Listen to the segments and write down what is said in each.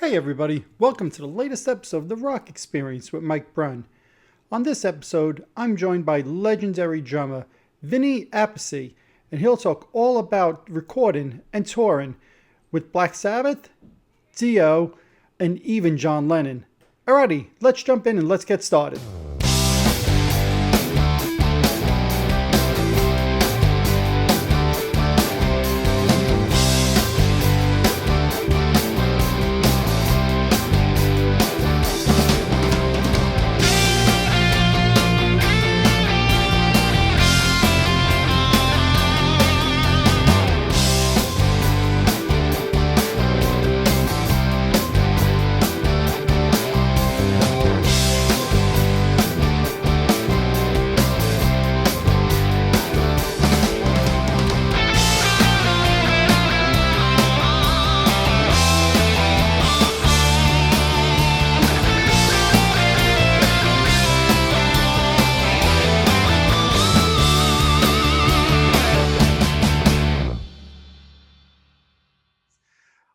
Hey everybody, welcome to the latest episode of The Rock Experience with Mike Brunn. On this episode, I'm joined by legendary drummer Vinny Appice, and he'll talk all about recording and touring with Black Sabbath, Dio, and even John Lennon. Alrighty, let's jump in and let's get started.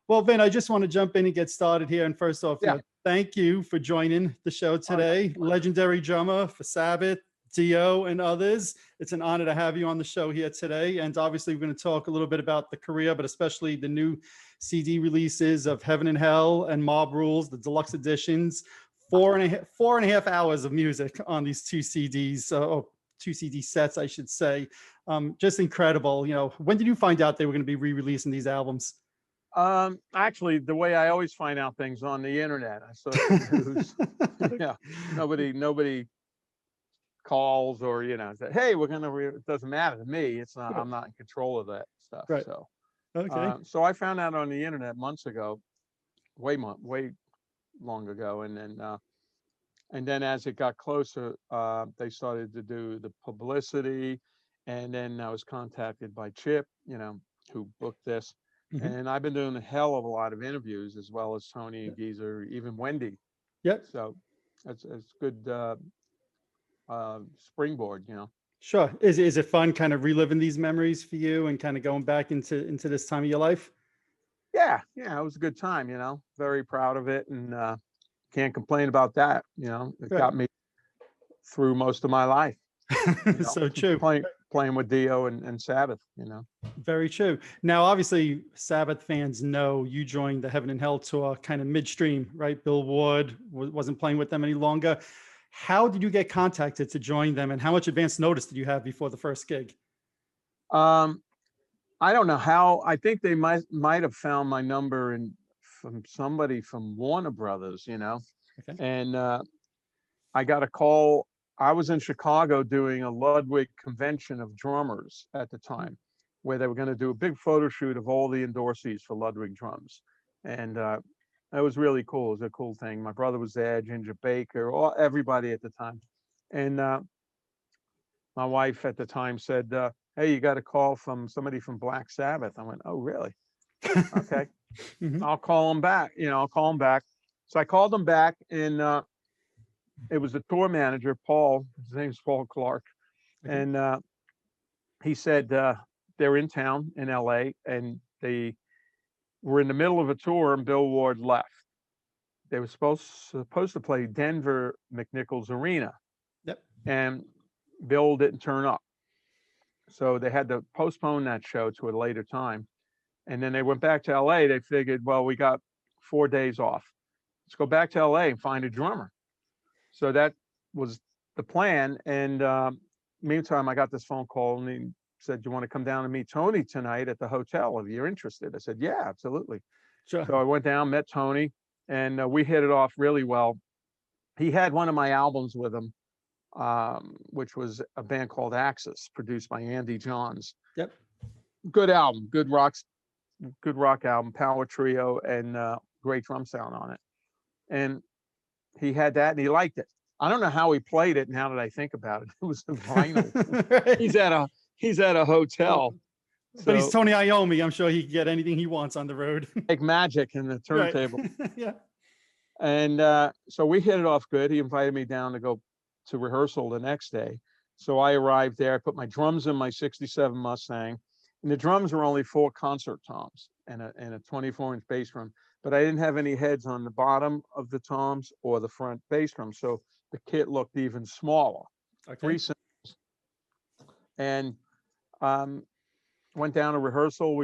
Well, Vin, I just want to jump in and get started here. And first off, Yeah. thank you for joining the show Oh, today. Legendary drummer for Sabbath, Dio, and others. It's an honor to have you on the show here today. And obviously, we're going to talk a little bit about the career, but especially the new CD releases of Heaven and Hell and Mob Rules, the deluxe editions. 4.5 hours of music on these two CDs, or two CD sets, I should say. Just incredible. When did you find out they were going to be re-releasing these albums? Actually, the way I always find out things on the internet, I saw the news. Yeah, nobody calls or say, hey, we're gonna. It doesn't matter to me. It's not. I'm not in control of that stuff. Right. So, Okay. so I found out on the internet months ago, way long ago, and then as it got closer, they started to do the publicity, and then I was contacted by Chip, who booked this. Mhm. And I've been doing a hell of a lot of interviews, as well as Tony and Geezer, even Wendy. Yep. So it's good springboard. Sure. Is it fun kind of reliving these memories for you and kind of going back into this time of your life? Yeah, it was a good time. Very proud of it, and can't complain about that. It Right. got me through most of my life. So true. Playing with Dio and Sabbath. Very true. Now, obviously, Sabbath fans know you joined the Heaven and Hell tour kind of midstream, right? Bill Ward wasn't playing with them any longer. How did you get contacted to join them, and how much advance notice did you have before the first gig? Um, I don't know how. I think they might have found my number from somebody from Warner Brothers, Okay. and I got a call. I was in Chicago doing a Ludwig convention of drummers at the time, where they were going to do a big photo shoot of all the endorsees for Ludwig drums, and it was really cool. It was a cool thing. My brother was there, Ginger Baker, everybody at the time, and my wife at the time said, hey, you got a call from somebody from Black Sabbath. I went, oh, really? Okay. Mhm. I'll call him back. I'll call him back. So I called him back, and it was the tour manager, Paul. His name's Paul Clark. Okay. And he said they're in town in LA, and they were in the middle of a tour, and Bill Ward left. They were supposed to play Denver McNichols Arena. Yep. And Bill didn't turn up. So they had to postpone that show to a later time. And then they went back to LA. They figured, well, we got 4 days off. Let's go back to LA and find a drummer. So that was the plan. And meantime, I got this phone call, and he said, you want to come down and meet Tony tonight at the hotel if you're interested? I said, yeah, absolutely. Sure. So I went down, met Tony, and we hit it off really well. He had one of my albums with him, which was a band called Axis, produced by Andy Johns. Yep. Good album, good rock album, power trio, and great drum sound on it. And he had that, and he liked it. I don't know how he played it, now that I think about it. It was a vinyl. Right. He's at a hotel. But he's Tony Iommi. I'm sure he can get anything he wants on the road. Like magic in the turntable. Right. Yeah. And so we hit it off good. He invited me down to go to rehearsal the next day. So I arrived there. I put my drums in my '67 Mustang, and the drums were only 4 concert toms and a 24-inch bass drum. but I didn't have any heads on the bottom of the toms or the front bass drum. So the kit looked even smaller. Okay. 3 cymbals. And went down to rehearsal.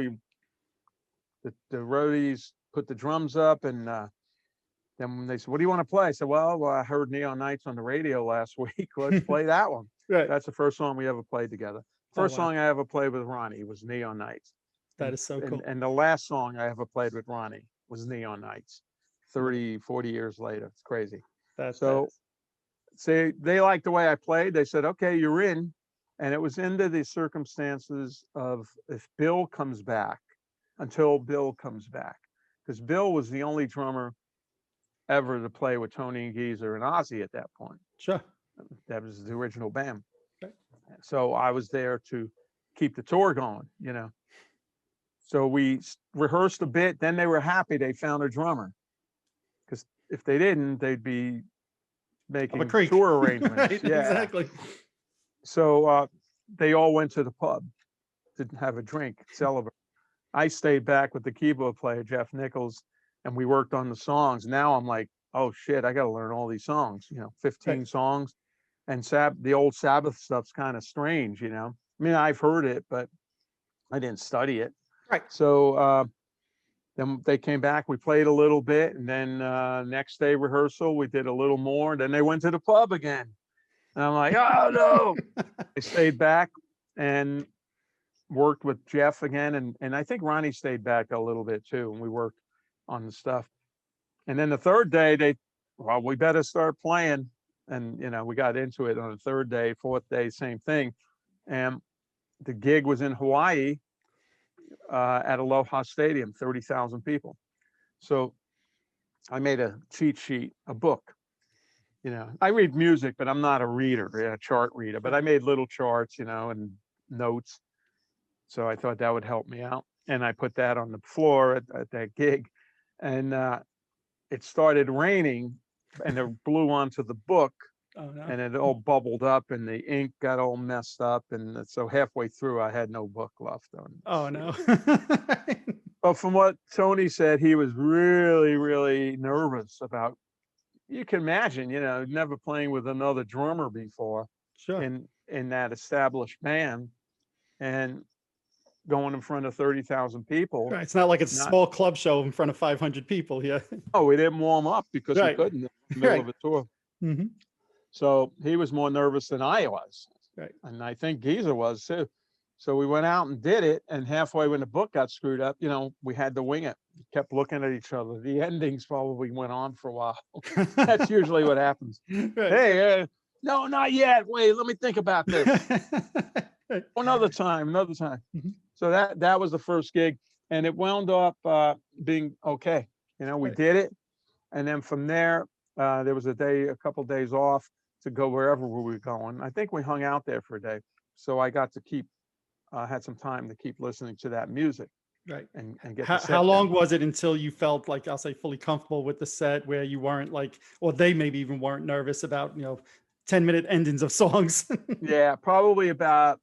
The roadies put the drums up, and then when they said, "What do you want to play?" I said, "Well, I heard Neon Nights on the radio last week. Let's play that one." Right. That's the first song we ever played together. First wow. song I ever played with Ronnie was Neon Nights. That is so cool. And the last song I ever played with Ronnie was Neon Nights. 30, 40 years later. It's crazy. So they liked the way I played. They said, "Okay, you're in." And it was into the circumstances of if Bill comes back, until Bill comes back. Because Bill was the only drummer ever to play with Tony and Geezer and Ozzy at that point. Sure. That was the original band. Okay. So I was there to keep the tour going, So we rehearsed a bit. Then they were happy they found a drummer. Because if they didn't, they'd be making tour arrangements. Right, yeah. Exactly. So they all went to the pub, didn't have a drink, celebrate. I stayed back with the keyboard player, Jeff Nichols, and we worked on the songs. Now I'm like, oh shit, I got to learn all these songs, 15 Right. songs. And the old Sabbath stuff's kind of strange, I mean, I've heard it, but I didn't study it. Right. So then they came back, we played a little bit, and then next day rehearsal, we did a little more. Then they went to the pub again. And I'm like, oh no. I stayed back and worked with Jeff again. And I think Ronnie stayed back a little bit too. And we worked on the stuff. And then the third day, we better start playing. And, we got into it on the third day, fourth day, same thing. And the gig was in Hawaii at Aloha Stadium, 30,000 people. So I made a cheat sheet, a book. I read music, but I'm not a reader, a chart reader. But I made little charts, and notes. So I thought that would help me out. And I put that on the floor at that gig. And it started raining, and it blew onto the book. Oh, no. And it all bubbled up, and the ink got all messed up. And so halfway through, I had no book left on. Oh, no. But from what Tony said, he was really, really nervous about. You can imagine, never playing with another drummer before. Sure. In that established band, and going in front of 30,000 people. Right. It's not like it's a small club show in front of 500 people here. Oh, we didn't warm up because we couldn't in the middle of a tour. Mm-hmm. So he was more nervous than I was. Right. And I think Geezer was too. So we went out and did it. And halfway when the book got screwed up, we had to wing it. We kept looking at each other. The endings probably went on for a while. That's usually what happens. Right. Hey, no, not yet. Wait, let me think about this. Another time. Mm-hmm. So that was the first gig, and it wound up being okay. We did it, and then from there, there was a couple days off to go wherever we were going. I think we hung out there for a day, so I got to had some time to keep listening to that music. Right. And get how long was it until you felt like, I'll say, fully comfortable with the set, where you weren't like, or they maybe even weren't nervous about 10-minute endings of songs? Yeah, probably about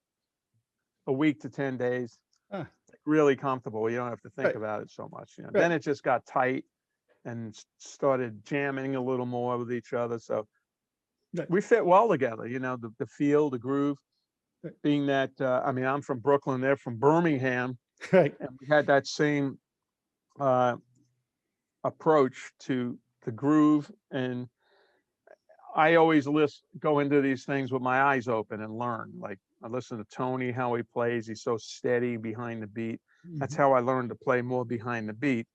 a week to 10 days. Really comfortable. You don't have to think about it so much. Then it just got tight and started jamming a little more with each other. So we fit well together. The feel, the groove. Being that I'm from Brooklyn, they're from Birmingham, and we had that same approach to the groove. And I always go into these things with my eyes open and learn. Like, I listen to Tony, how he plays. He's so steady behind the beat. Mm-hmm. That's how I learned to play more behind the beat,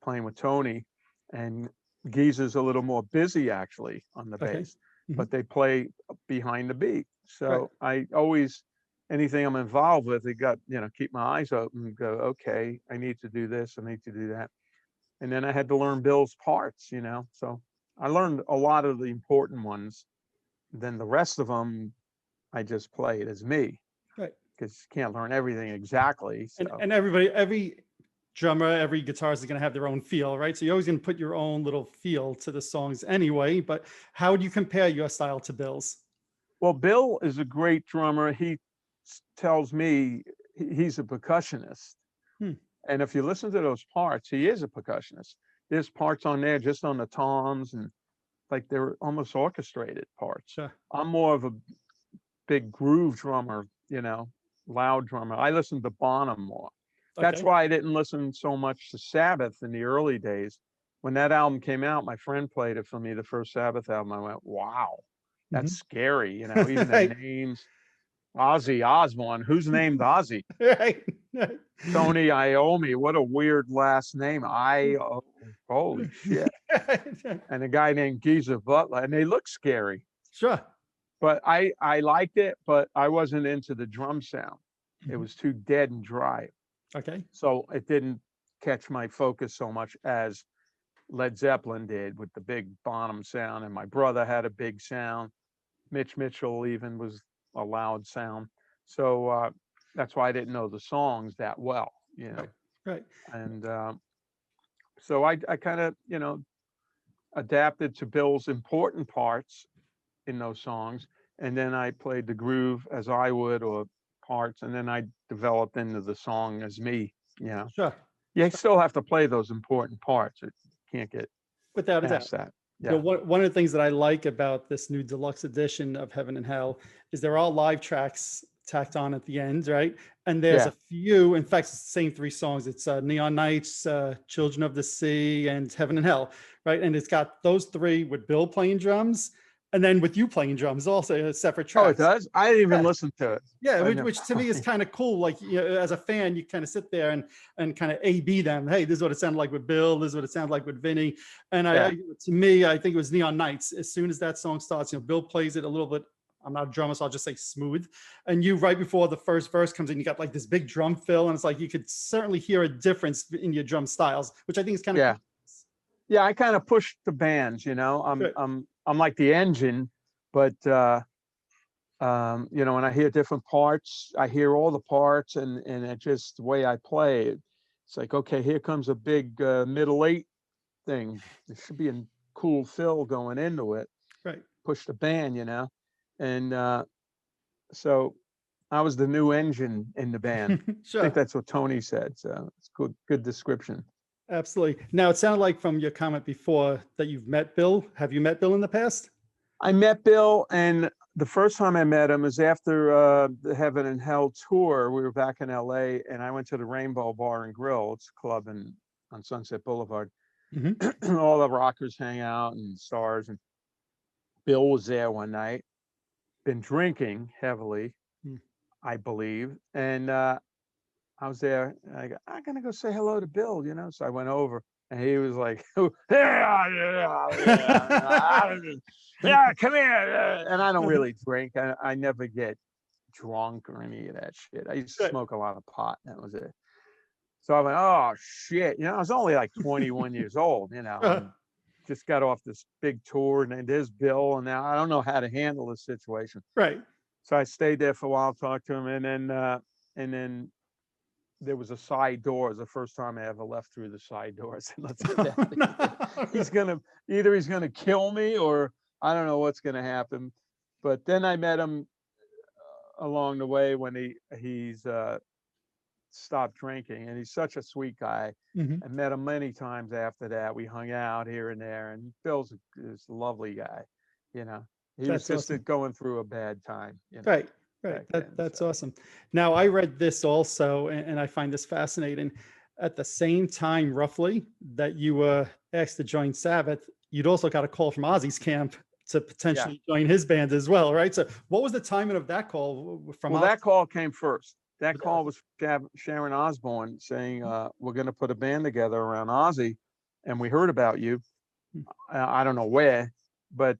playing with Tony. And Geezer's a little more busy, actually, on the bass, but they play behind the beat. So I always, anything I'm involved with, I got, keep my eyes open and go, okay, I need to do this, I need to do that. And then I had to learn Bill's parts, So I learned a lot of the important ones. Then the rest of them, I just played as me, right? Because you can't learn everything exactly. So. And every drummer, every guitarist is going to have their own feel, right? So you're always going to put your own little feel to the songs anyway. But how would you compare your style to Bill's? Well, Bill is a great drummer. He tells me he's a percussionist. And if you listen to those parts, he is a percussionist. there's parts on there just on the toms, and like they're almost orchestrated parts. Sure. I'm more of a big groove drummer, loud drummer. I listen to Bonham more. That's Okay. why I didn't listen so much to Sabbath in the early days. When that album came out, my friend played it for me, the first Sabbath album. I went, wow, that's Mhm. scary. Even the Right. names, Ozzy Osbourne. Who's named Ozzy? Right. Right. Tony Iommi. What a weird last name. Holy shit. And a guy named Geezer Butler. And they look scary. Sure. But I liked it, but I wasn't into the drum sound. It Mhm. was too dead and dry. Okay. So it didn't catch my focus so much as Led Zeppelin did with the big Bonham sound. And my brother had a big sound. Mitch Mitchell even was a loud sound. So that's why I didn't know the songs that well, Right. Right. And so I kind of, adapted to Bill's important parts in those songs. And then I played the groove as I would, or parts. And then I developed into the song as me. Sure. You still have to play those important parts. It can't get Without a doubt. past that. You know, Yeah. one of the things that I like about this new deluxe edition of Heaven and Hell is they're all live tracks tacked on at the end, right? And there's Yeah. a few, in fact, it's the same three songs. It's Neon Nights, Children of the Sea, and Heaven and Hell, right? And it's got those three with Bill playing drums, and then with you playing drums, also a separate track. Oh, it does? I didn't even Yeah. listen to it. Yeah, I never- which to me is kind of cool. Like, as a fan, you kind of sit there and kind of A/B them. Hey, this is what it sounded like with Bill. This is what it sounded like with Vinny. And Yeah. to me, I think it was Neon Nights. As soon as that song starts, Bill plays it a little bit. I'm not a drummer, so I'll just say smooth. And you, right before the first verse comes in, you got like this big drum fill, and it's like you could certainly hear a difference in your drum styles, which I think is kind of Yeah. cool. Yeah, I kind of pushed the bands, Sure. I'm like the engine, but when I hear different parts, I hear all the parts, and it's just the way I play it. It's like, okay, here comes a big middle eight thing. There should be a cool fill going into it. Right. Push the band, and so I was the new engine in the band. I Sure. think that's what Tony said. So it's good description. Absolutely. Now, it sounded like from your comment before that you've met Bill. Have you met Bill in the past? I met Bill, and the first time I met him was after the Heaven and Hell tour. We were back in LA, and I went to the Rainbow Bar and Grill. It's a club on Sunset Boulevard. Mhm. All the rockers hang out and stars. And Bill was there one night, been drinking heavily, Mm. I believe. And I was there. And I'm going to go say hello to Bill, So I went over, and he was like, yeah, come here. And I don't really drink. I never get drunk or any of that shit. I used to Good. smoke a lot of pot. That was it. So I went, oh shit. I was only like 21 years old, and just got off this big tour, and then there's Bill, and now I don't know how to handle the situation. Right. So I stayed there for a while, talked to him, and then there was a side door. It was the first time I ever left through the side door. I said, let's get out of here. Either he's gonna kill me, or I don't know what's gonna happen. But then I met him along the way when he's stopped drinking, and he's such a sweet guy. Mhm. I met him many times after that. We hung out here and there, and Bill's a lovely guy. He was That's just awesome. going through a bad time. Right. Right. Back then. That's So awesome. Now, I read this also, and I find this fascinating. At the same time, roughly, that you were asked to join Sabbath, you'd also got a call from Ozzy's camp to potentially join his band as well, right? So, what was the timing of that call from well, Ozzy? that call came first. That Okay. call was Sharon Osbourne saying, we're going to put a band together around Ozzy, and we heard about you. I don't know where, but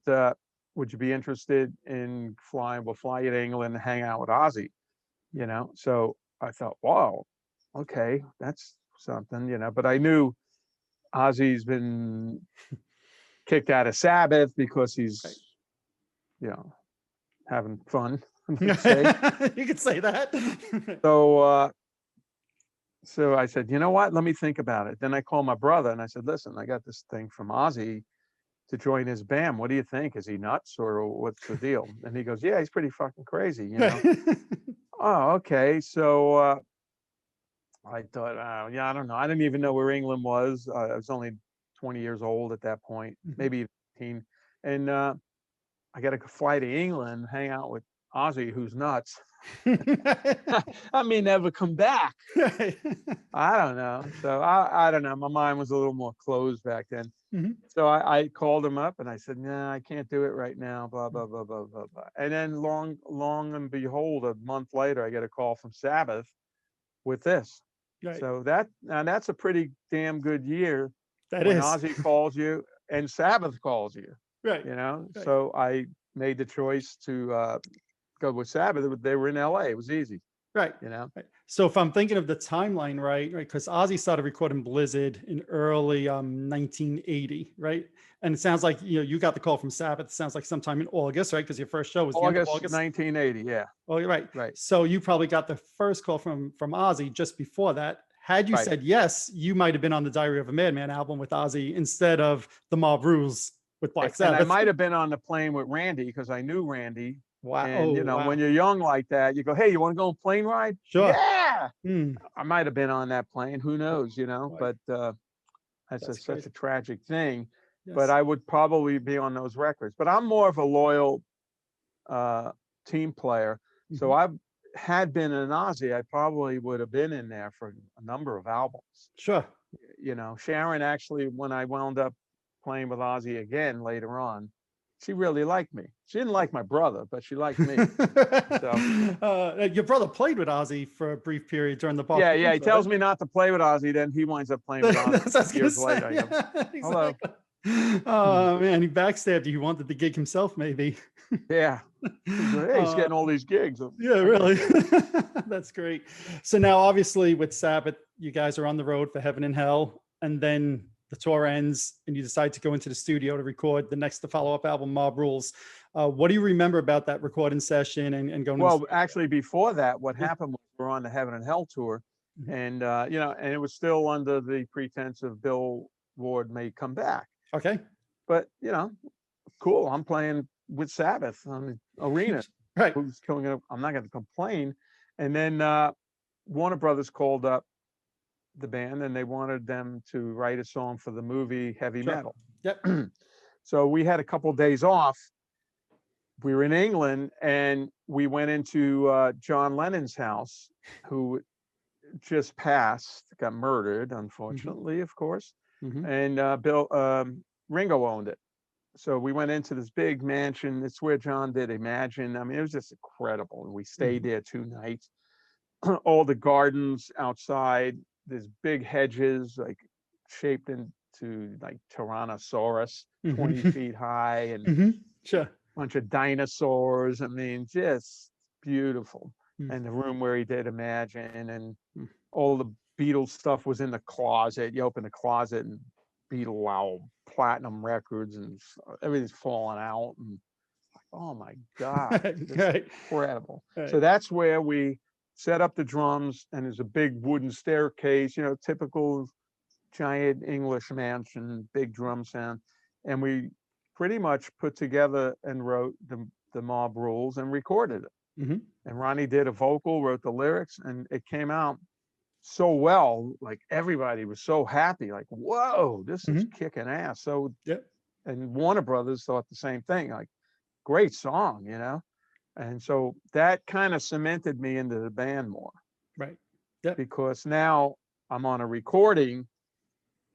would you be interested in flying? We'll fly you to England and hang out with Ozzy, So I thought, wow, okay, that's something, But I knew Ozzy's been kicked out of Sabbath because he's, having fun. Let's say. You could say that. So I said, you know what? Let me think about it. Then I called my brother and I said, listen, I got this thing from Ozzy to join his band. What do you think? Is he nuts, or what's the deal? And he goes, yeah, he's pretty fucking crazy, Oh, okay. So I thought, yeah, I don't know. I didn't even know where England was. I was only 20 years old at that point, Mhm. maybe 18. And I got to fly to England, hang out with Ozzy, who's nuts. I may never come back. Right. I don't know. So I don't know. My mind was a little more closed back then. Mhm. So I called him up and I said, "No, I can't do it right now." Blah blah blah blah blah blah. And then long and behold, a month later, I get a call from Sabbath with this. Right. So that's a pretty damn good year That when is. Ozzy calls you and Sabbath calls you. Right. Right. So I made the choice to go with Sabbath. They were in LA. It was easy. Right. You know. Right. So if I'm thinking of the timeline, right, because Ozzy started recording Blizzard in early 1980, right? And it sounds like you got the call from Sabbath. It sounds like sometime in August, right? Because your first show was the end of August August. 1980. Yeah. Oh, you're right. Right. So you probably got the first call from Ozzy just before that. Had you Right. said yes, you might have been on the Diary of a Madman album with Ozzy instead of the Mob Rules with Black And I Sabbath. might have been on the plane with Randy because I knew Randy. Wow. And Oh, when wow. you're young like that, you go, "Hey, you want to go on a plane ride?" Sure. Yeah. Mm, I might have been on that plane. Who knows? right. But that's That's such crazy. a tragic thing. But Yes. I would probably be on those records. But I'm more of a loyal uh, team player. So Mhm. I had been in Ozzy, I probably would have been in there for a number of albums. Sure. Sharon actually, when I wound up playing with Ozzy again later on, she really liked me. She didn't like my brother, but she liked me. So Your brother played with Ozzy for a brief period during the yeah, Boston yeah. Beat He tour, right? tells me not to play with Ozzy, then he winds up playing with Ozzy That's what I was gonna years say. later. I go, Yeah, "Hello." exactly. Hmm. Oh man, he backstabbed you. He wanted the gig himself, maybe. Yeah. He goes, "Hey, he's Uh, getting all these gigs." yeah, Okay, really. good. That's great. So now, obviously, with Sabbath, you guys are on the road for Heaven and Hell, and then the tour ends, and you decide to go into the studio to record the follow-up album, Mob Rules. What do you remember about that recording session and going to the Well, studio? actually, before that, what Yeah. happened was we're on the Heaven and Hell tour, Mhm. and and it was still under the pretense of Bill Ward may come back. Okay. But cool. I'm playing with Sabbath on the arena. Right. Who's killing it? I'm not going to complain. And then Warner Brothers called up the band, and they wanted them to write a song for the movie Heavy Sure. Metal. Yep. So we had a couple days off. We were in England, and we went into John Lennon's house, who just passed, got murdered, Hmm. unfortunately, of course. Hmm. And Ringo owned it. So we went into this big mansion. It's where John did Imagine. I mean, it was just incredible. And we stayed Hmm. there 2 nights. All the gardens outside, there's big hedges, like shaped into like Tyrannosaurus, 20 Hmm. feet high, and Hmm. Sure. bunch of dinosaurs. I mean, just beautiful. Mm. And the room where he did Imagine, and all the Beatles stuff was in the closet. You open the closet and Beatle wow platinum records, and everything's falling out. And oh my God, it's Right. incredible. So Right. that's where we set up the drums, and there's a big wooden staircase, typical giant English mansion, big drum sound. And we pretty much put together and wrote the Mob Rules and recorded it. Hmm. And Ronnie did a vocal, wrote the lyrics, and it came out so well. Like everybody was so happy, like, whoa, this is Hmm. kicking ass. So, Yep. and Warner Brothers thought the same thing, like, great song. And so that kind of cemented me into the band more, Right. Yep. because now I'm on a recording.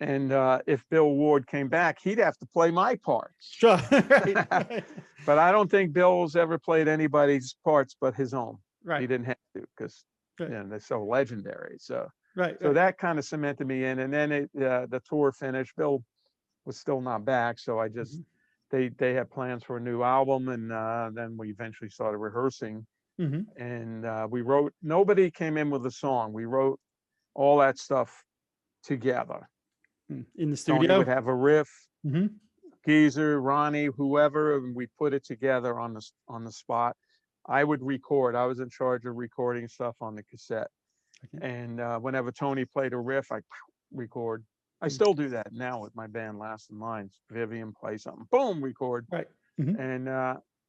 And if Bill Ward came back, he'd have to play my parts. Sure. Right. Right. But I don't think Bill's ever played anybody's parts but his own. He Right. didn't have to, because Right. they're so legendary. So Right. so Right. that kind of cemented me in. And then the tour finished. Bill was still not back, so I just Hmm. they had plans for a new album, and then we eventually started rehearsing. Hmm. And we wrote. Nobody came in with a song. We wrote all that stuff together. In the Tony would studio. have a riff, Hmm. Geezer, Ronnie, whoever, and we put it together on the spot. I would record. I was in charge of recording stuff on the cassette. Okay. And whenever Tony played a riff, I record. I Mm. still do that now with my band Last in Lines. Vivian plays something, boom, record. Right. Hmm.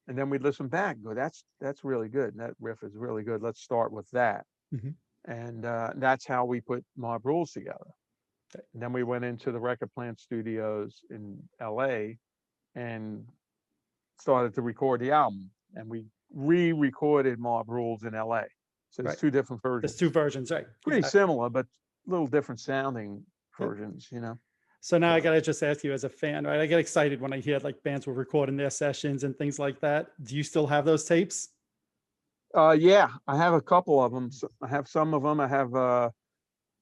And then we'd listen back and go, that's really good. That riff is really good. Let's start with that. Hmm. And that's how we put Mob Rules together. And then we went into the Record Plant Studios in LA and started to record the album. And we re-recorded Mob Rules in LA. So there's Right. two different There's versions. two versions, right? Pretty Yeah. similar, but a little different sounding versions, you know. So now I gotta just ask you as a fan, right? I get excited when I hear like bands were recording their sessions and things like that. Do you still have those tapes? Yeah, I have a couple of them. I have some of them. I have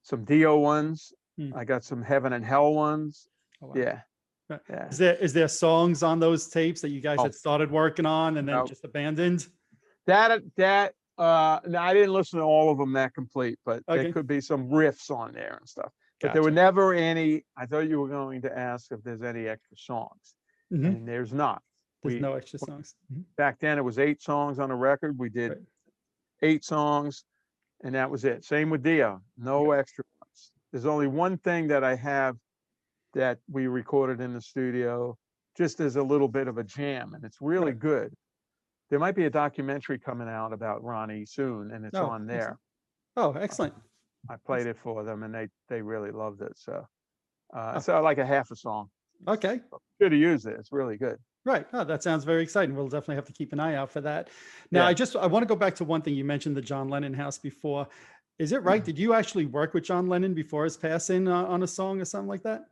some Dio ones. Hmm. I got some Heaven and Hell ones. Oh, wow. Yeah, Right. yeah. Is there songs on those tapes that you guys Oh, had started working on and then no. just abandoned? No, I didn't listen to all of them that complete, but there Okay, could be some riffs on there and stuff. But there were gotcha. never any. I thought you were going to ask if there's any extra songs, Mhm. and there's not. There's We no extra songs. Mhm. back then it was 8 songs on a record. We did Right. 8 songs, and that was it. Same with Dio, no Right. extra ones. There's only one thing that I have that we recorded in the studio, just as a little bit of a jam, and it's really Right. good. There might be a documentary coming out about Ronnie soon, and it's Oh, on there. Oh, excellent. I played it for them, and they really loved it. So Oh, it's like a half a song. okay. Should have used it. It's really good. Right. Oh, that sounds very exciting. We'll definitely have to keep an eye out for that. Now, Yeah. I want to go back to one thing you mentioned, the John Lennon house before. Is it right? Did you actually work with John Lennon before his passing on a song or something like that?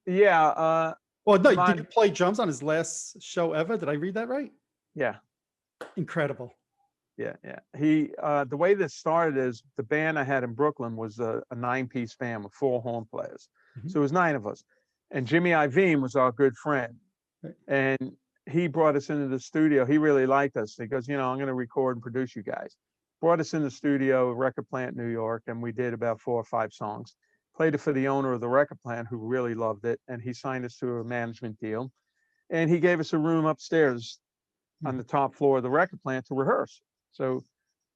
Yeah. Well, no, my- did you play drums on his last show ever? Did I read that right? Yeah. Incredible. Yeah. He the way this started is the band I had in Brooklyn was a 9-piece band with 4 horn players. Mhm. So it was 9 of us. And Jimmy Iovine was our good friend. Right. And he brought us into the studio. He really liked us. He goes, I'm going to record and produce you guys. Brought us in the studio, Record Plant, New York, and we did about 4 or 5 songs. Played it for the owner of the record plant who really loved it. And he signed us to a management deal. And he gave us a room upstairs on the top floor of the record plant to rehearse. So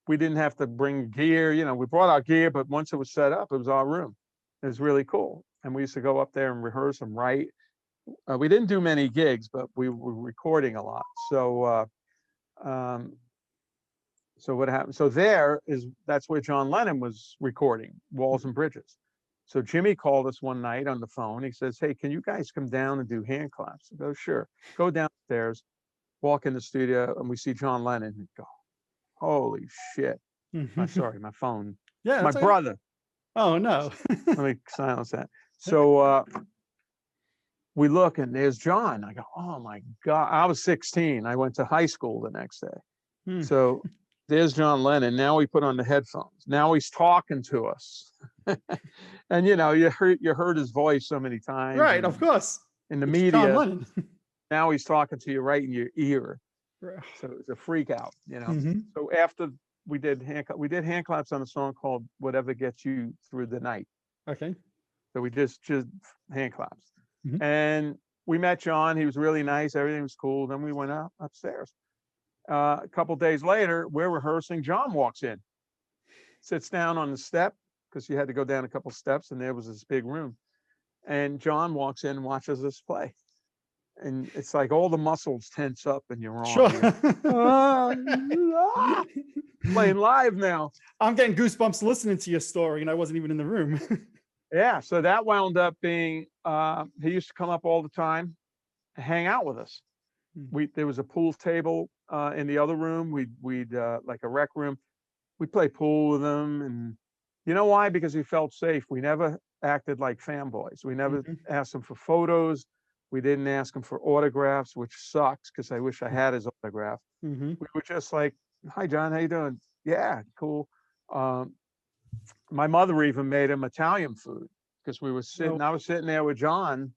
we didn't have to bring gear. We brought our gear, but once it was set up, it was our room. It was really cool. And we used to go up there and rehearse and write. We didn't do many gigs, but we were recording a lot. So what happened? So that's where John Lennon was recording Walls and Bridges. So Jimmy called us one night on the phone. He says, "Hey, can you guys come down and do hand claps?" I go, "Sure." Go downstairs, walk in the studio, and we see John Lennon and go, "Holy shit." I'm sorry, my phone. Yeah. My that's okay. brother. Oh, no. Let me silence that. So we look and there's John. I go, "Oh my God." I was 16. I went to high school the next day. Hmm. So there's John Lennon. Now we put on the headphones. Now he's talking to us. And you heard his voice so many times. Right. Of course. In the It's media. John Lennon. Now he's talking to you right in your ear. Right. So it's a freak out, Mhm. So after we did hand claps on a song called Whatever Gets You Through the Night. Okay. So we just hand claps. Mhm. And we met John. He was really nice. Everything was cool. Then we went upstairs. A couple days later, we're rehearsing. John walks in, sits down on the step because you had to go down a couple steps, and there was this big room. And John walks in and watches us play. And it's like all the muscles tense up in your arm. Sure. Playing live now. I'm getting goosebumps listening to your story, and I wasn't even in the room. Yeah. So that wound up being, he used to come up all the time, hang out with us. There was a pool table in the other room. We'd like a rec room. We'd play pool with him. And you know why? Because we felt safe. We never acted like fanboys. We never asked him for photos. We didn't ask him for autographs, which sucks because I wish I had his autograph. We were just like, "Hi, John, how you doing?" "Yeah, cool." My mother even made him Italian food because we were sitting. I was sitting there with John,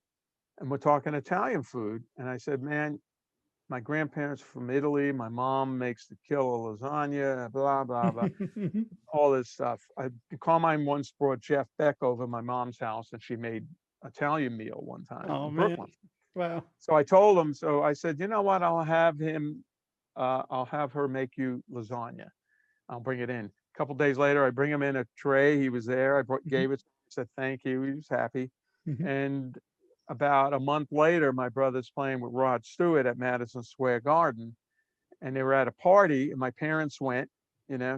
and we're talking Italian food. And I said, "Man, my grandparents are from Italy. My mom makes the killer lasagna, blah, blah, blah." All this stuff. Carmine once brought Jeff Beck over to my mom's house, and she made Italian meal one time Oh, in man. Brooklyn. Wow. So I told him, so I said, "You know what? I'll have her make you lasagna. I'll bring it in." A couple days later, I bring him in a tray. He was there. Gave it, said thank you. He was happy. And about a month later, my brother's playing with Rod Stewart at Madison Square Garden. And they were at a party, and my parents went.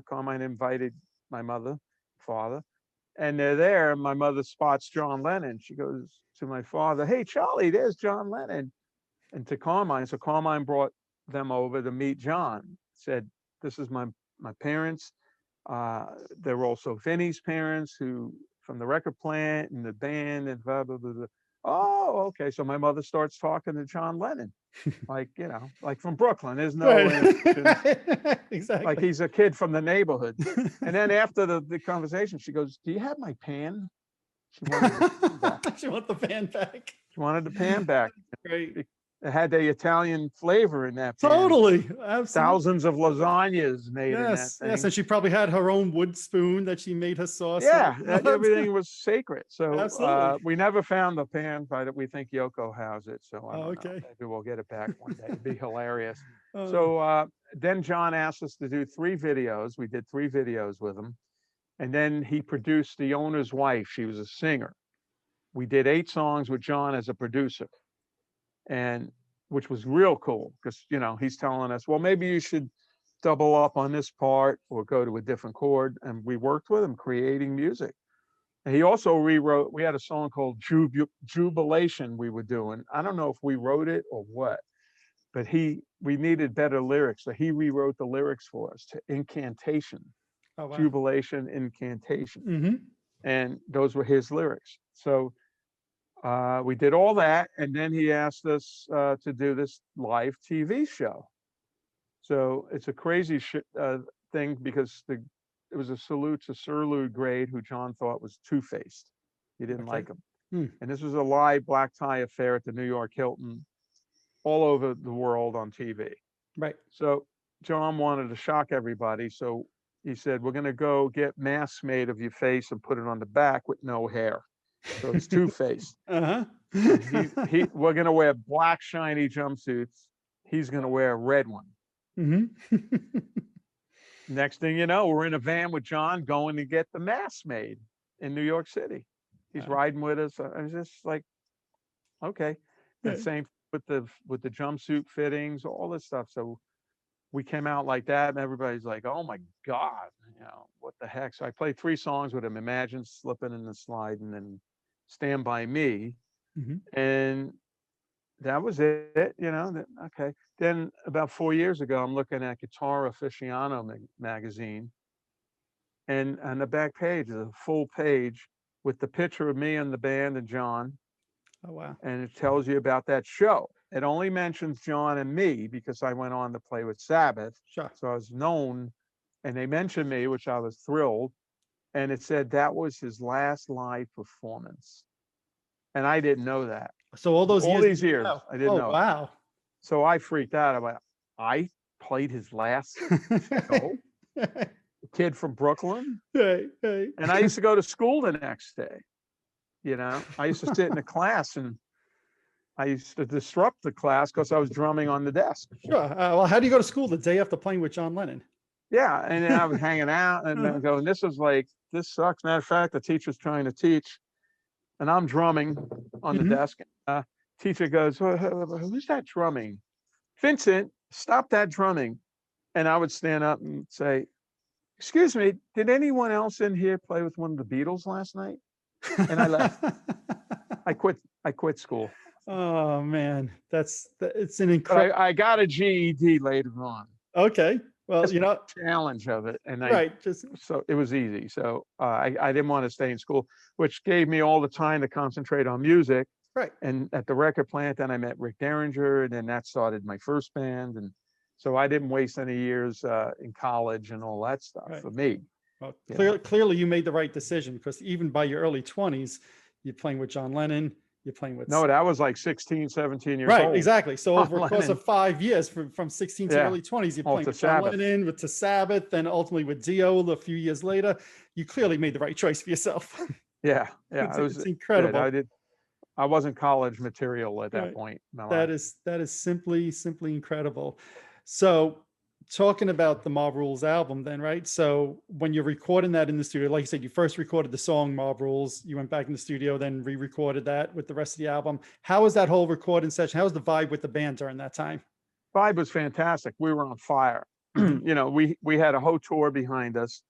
Carmine invited my mother, father, and they're there. And my mother spots John Lennon. She goes to my father, "Hey, Charlie, there's John Lennon." And to Carmine. So Carmine brought them over to meet John. Said, "This is my parents. There were also Vinny's parents, who from the record plant and the band and blah blah blah, blah." Oh, okay. So my mother starts talking to John Lennon, like, like from Brooklyn. There's no inhibitions. Like Exactly. he's a kid from the neighborhood. And then after the conversation, she goes, "Do you have my pan?" She wanted the pan back. She want the pan back. She wanted the pan back. Great. It had the Italian flavor in that pan. Totally. Absolutely. Thousands of lasagnas made in that Yes. thing. Yes. And she probably had her own wood spoon that she made her sauce. Yeah, with. everything was sacred. So Absolutely. we never found the pan, but we think Yoko has it. So I don't know. Okay. Maybe we'll get it back one day. It'd be hilarious. Oh, So then John asked us to do 3 videos. We did 3 videos with him. And then he produced the owner's wife. She was a singer. We did 8 songs with John as a producer. And which was real cool because, he's telling us, well, maybe you should double up on this part or go to a different chord. And we worked with him creating music. And he also rewrote, we had a song called Jubilation we were doing. I don't know if we wrote it or what, but we needed better lyrics. So he rewrote the lyrics for us to Incantation, oh wow. Jubilation, Incantation. Mm-hmm. And those were his lyrics. So we did all that, and then he asked us to do this live TV show. So it's a crazy thing because it was a salute to Sir Lou Grade, who John thought was two-faced. He didn't like him. And this was a live black tie affair at the New York Hilton, all over the world on TV. Right. So John wanted to shock everybody. So he said, "We're going to go get masks made of your face and put it on the back with no hair." So it's two-faced. Uh-huh. We're going to wear black shiny jumpsuits. He's going to wear a red one. Mm-hmm. Next thing you know, we're in a van with John going to get the mask made in New York City. He's riding with us. I was just like, okay. And same with the jumpsuit fittings, all this stuff. So we came out like that, and everybody's like, "Oh my God, what the heck?" So I played 3 songs with him: Imagine, Slipping and Sliding, and Stand By Me. Mm-hmm. And that was it, okay. Then about 4 years ago, I'm looking at Guitar Aficionado magazine, and on the back page is a full page with the picture of me and the band and John. Oh wow. And it tells you about that show. It only mentions John and me because I went on to play with Sabbath. Sure. So I was known, and they mentioned me, which I was thrilled. And it said that was his last live performance. And I didn't know that. So all these years, I didn't know. Wow. So I freaked out. I'm like, I played his last show? A kid from Brooklyn? Hey. And I used to go to school the next day. I used to sit in the class, and I used to disrupt the class because I was drumming on the desk. Sure. Well, how do you go to school the day after playing with John Lennon? Yeah. And then I was hanging out and then going, this sucks. Matter of fact, the teacher's trying to teach, and I'm drumming on the desk. Teacher goes, "Who's that drumming?" "Vincent, stop that drumming." And I would stand up and say, "Excuse me, did anyone else in here play with one of the Beatles last night?" And I left. I quit school. Oh man, it's an incredible. I got a GED later on. Okay, well, challenge of it, and so it was easy. So I didn't want to stay in school, which gave me all the time to concentrate on music. Right. And at the record plant, then I met Rick Derringer, and then that started my first band. And so I didn't waste any years in college and all that stuff for me. Well, clearly you made the right decision, because even by your early 20s, you're playing with John Lennon, you're playing with... No, that was like 16, 17 years old. Right, exactly. So over a course of 5 years, from 16 to early 20s, you're playing with John Lennon, to Sabbath, then ultimately with Dio a few years later. You clearly made the right choice for yourself. Yeah. It's incredible. I wasn't college material at that point. That is simply incredible. So talking about the Mob Rules album then, right? So when you're recording that in the studio, like you said, you first recorded the song Mob Rules, you went back in the studio, then re-recorded that with the rest of the album. How was that whole recording session? How was the vibe with the band during that time? Vibe was fantastic. We were on fire. We had a whole tour behind us.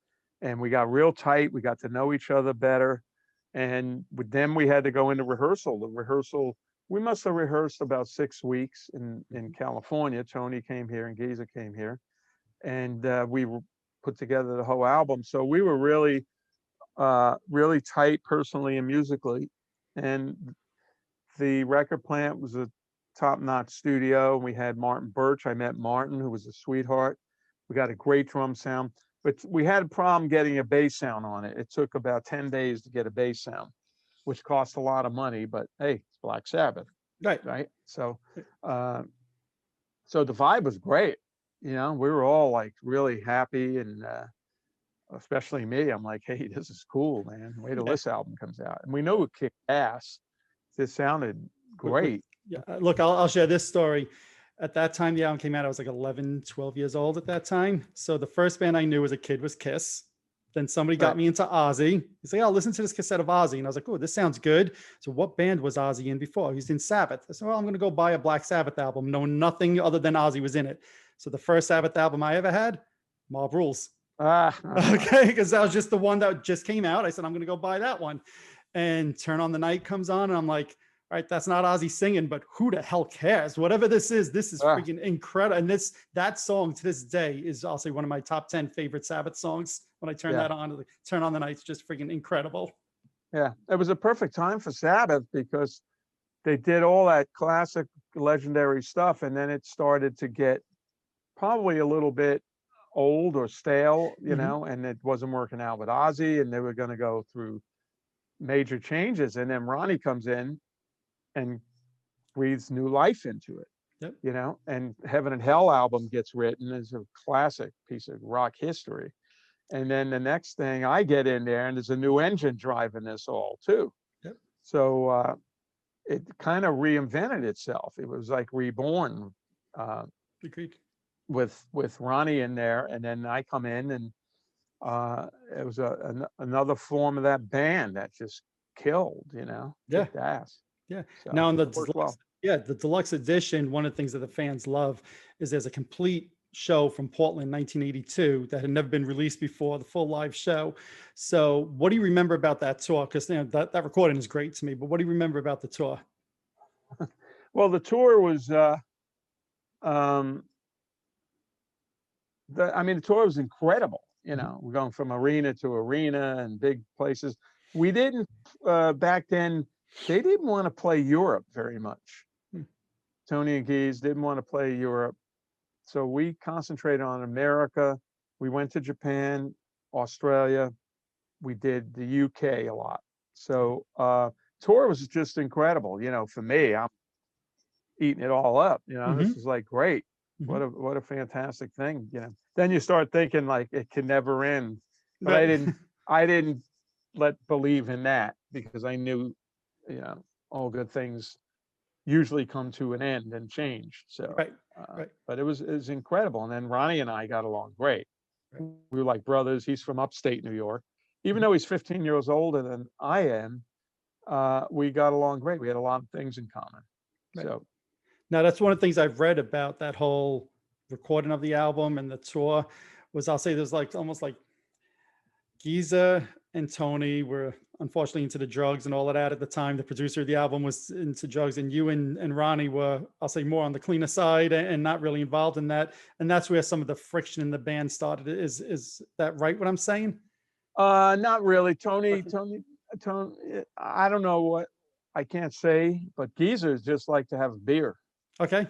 and we got real tight. We got to know each other better. And then we had to go into rehearsal. The rehearsal, we must have rehearsed about 6 weeks in California. Tony came here and Giza came here, and we put together the whole album. So we were really, really tight personally and musically. And the record plant was a top-notch studio. We had Martin Birch. I met Martin, who was a sweetheart. We got a great drum sound, but we had a problem getting a bass sound on it. It took about 10 days to get a bass sound, which cost a lot of money, but hey, it's Black Sabbath, Right. right? So, so the vibe was great. We were all like really happy, and especially me. I'm like, hey, this is cool, man. Wait till this album comes out. And we know it kicked ass. This sounded great. Yeah. Look, I'll share this story. At that time, the album came out, I was like 11, 12 years old at that time. So the first band I knew as a kid was Kiss. Then somebody got me into Ozzy. He's like, oh, listen to this cassette of Ozzy. And I was like, oh, this sounds good. So what band was Ozzy in before? He's in Sabbath. I said, well, I'm going to go buy a Black Sabbath album, knowing nothing other than Ozzy was in it. So the first Sabbath album I ever had, Mob Rules. Okay, because that was just the one that just came out. I said, I'm going to go buy that one. And Turn on the Night comes on, and I'm like, all right, that's not Ozzy singing, but who the hell cares? Whatever this is freaking incredible. And that song to this day is also one of my top 10 favorite Sabbath songs. When I turn that on, Turn on the Night, it's just freaking incredible. Yeah, it was a perfect time for Sabbath because they did all that classic, legendary stuff, and then it started to get probably a little bit old or stale, and it wasn't working out with Ozzy, and they were going to go through major changes. And then Ronnie comes in and breathes new life into it. And Heaven and Hell album gets written as a classic piece of rock history. And then the next thing, I get in there and there's a new engine driving this all too. So it kind of reinvented itself. It was like reborn. Agreed. With Ronnie in there, and then I come in, and it was another form of that band that just killed, kicked ass. Yeah. So Now, in the the deluxe edition, one of the things that the fans love is there's a complete show from Portland, 1982, that had never been released before, the full live show. So what do you remember about that tour? Because that recording is great to me, but what do you remember about the tour? Well, the tour was, the tour was incredible. We're going from arena to arena and big places. We didn't, back then, they didn't want to play Europe very much. Tony and Gies didn't want to play Europe. So we concentrated on America. We went to Japan, Australia. We did the UK a lot. So tour was just incredible. For me, I'm eating it all up. This is like great. What a fantastic thing. Then you start thinking like it can never end. But I didn't believe in that, because I knew, all good things usually come to an end and change. So, but it was incredible. And then Ronnie and I got along great. We were like brothers. He's from upstate New York. Even though he's 15 years older than I am, we got along great. We had a lot of things in common. So now that's one of the things I've read about that whole recording of the album and the tour was, I'll say there's like almost like Giza and Tony were unfortunately into the drugs and all of that at the time. The producer of the album was into drugs, and you and Ronnie were, I'll say, more on the cleaner side and not really involved in that. And that's where some of the friction in the band started. Is that right, what I'm saying? Not really. Tony, I don't know what, I can't say, but Geezer just liked to have a beer. Okay.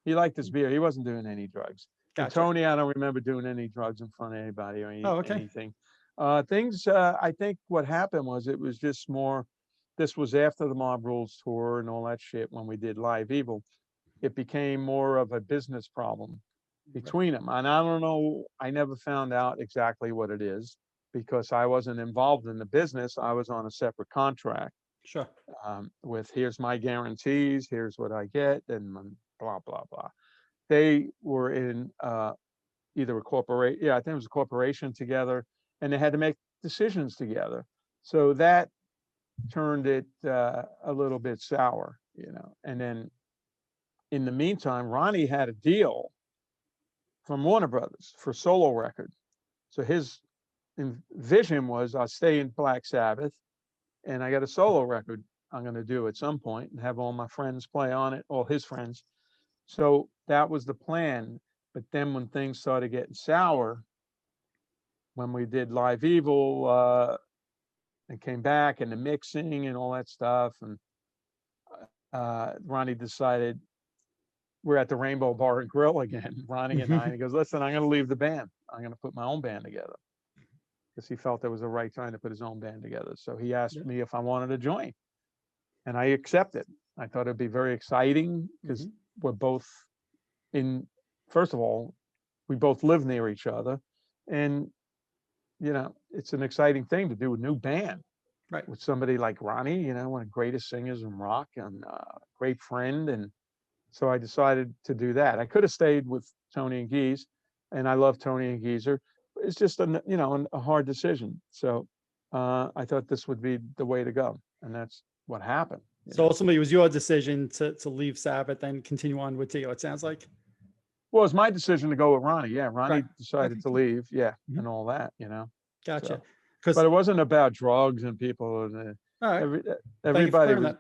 He liked his beer. He wasn't doing any drugs. Gotcha. Tony, I don't remember doing any drugs in front of anybody or anything. I think what happened was it was just more, this was after the Mob Rules tour and all that shit when we did Live Evil. It became more of a business problem between them. And I don't know, I never found out exactly what it is because I wasn't involved in the business. I was on a separate contract. Sure. With here's my guarantees, here's what I get, and blah, blah, blah. They were in either a corporation, I think it was a corporation together, and they had to make decisions together. So that turned it a little bit sour, And then in the meantime, Ronnie had a deal from Warner Brothers for solo record. So his vision was I'll stay in Black Sabbath, and I got a solo record I'm going to do at some point and have all my friends play on it, all his friends. So that was the plan. But then when things started getting sour, when we did Live Evil, and came back and the mixing and all that stuff, and Ronnie decided we're at the Rainbow Bar and Grill again, Ronnie and I, and he goes, listen, I'm going to leave the band. I'm going to put my own band together, because he felt it was the right time to put his own band together. So he asked me if I wanted to join, and I accepted. I thought it'd be very exciting because we're both first of all, we both live near each other, and it's an exciting thing to do a new band, right, with somebody like Ronnie, one of the greatest singers in rock, and great friend. And so I decided to do that. I could have stayed with Tony and Geese, and I love Tony and Geezer. It's just a hard decision. So I thought this would be the way to go, and that's what happened. So ultimately, it was your decision to leave Sabbath and continue on with Dio, it sounds like. Well, it's my decision to go with Ronnie. Yeah, Ronnie decided to leave. Yeah, and all that. Gotcha. So, but it wasn't about drugs and people. And all right. Everybody was.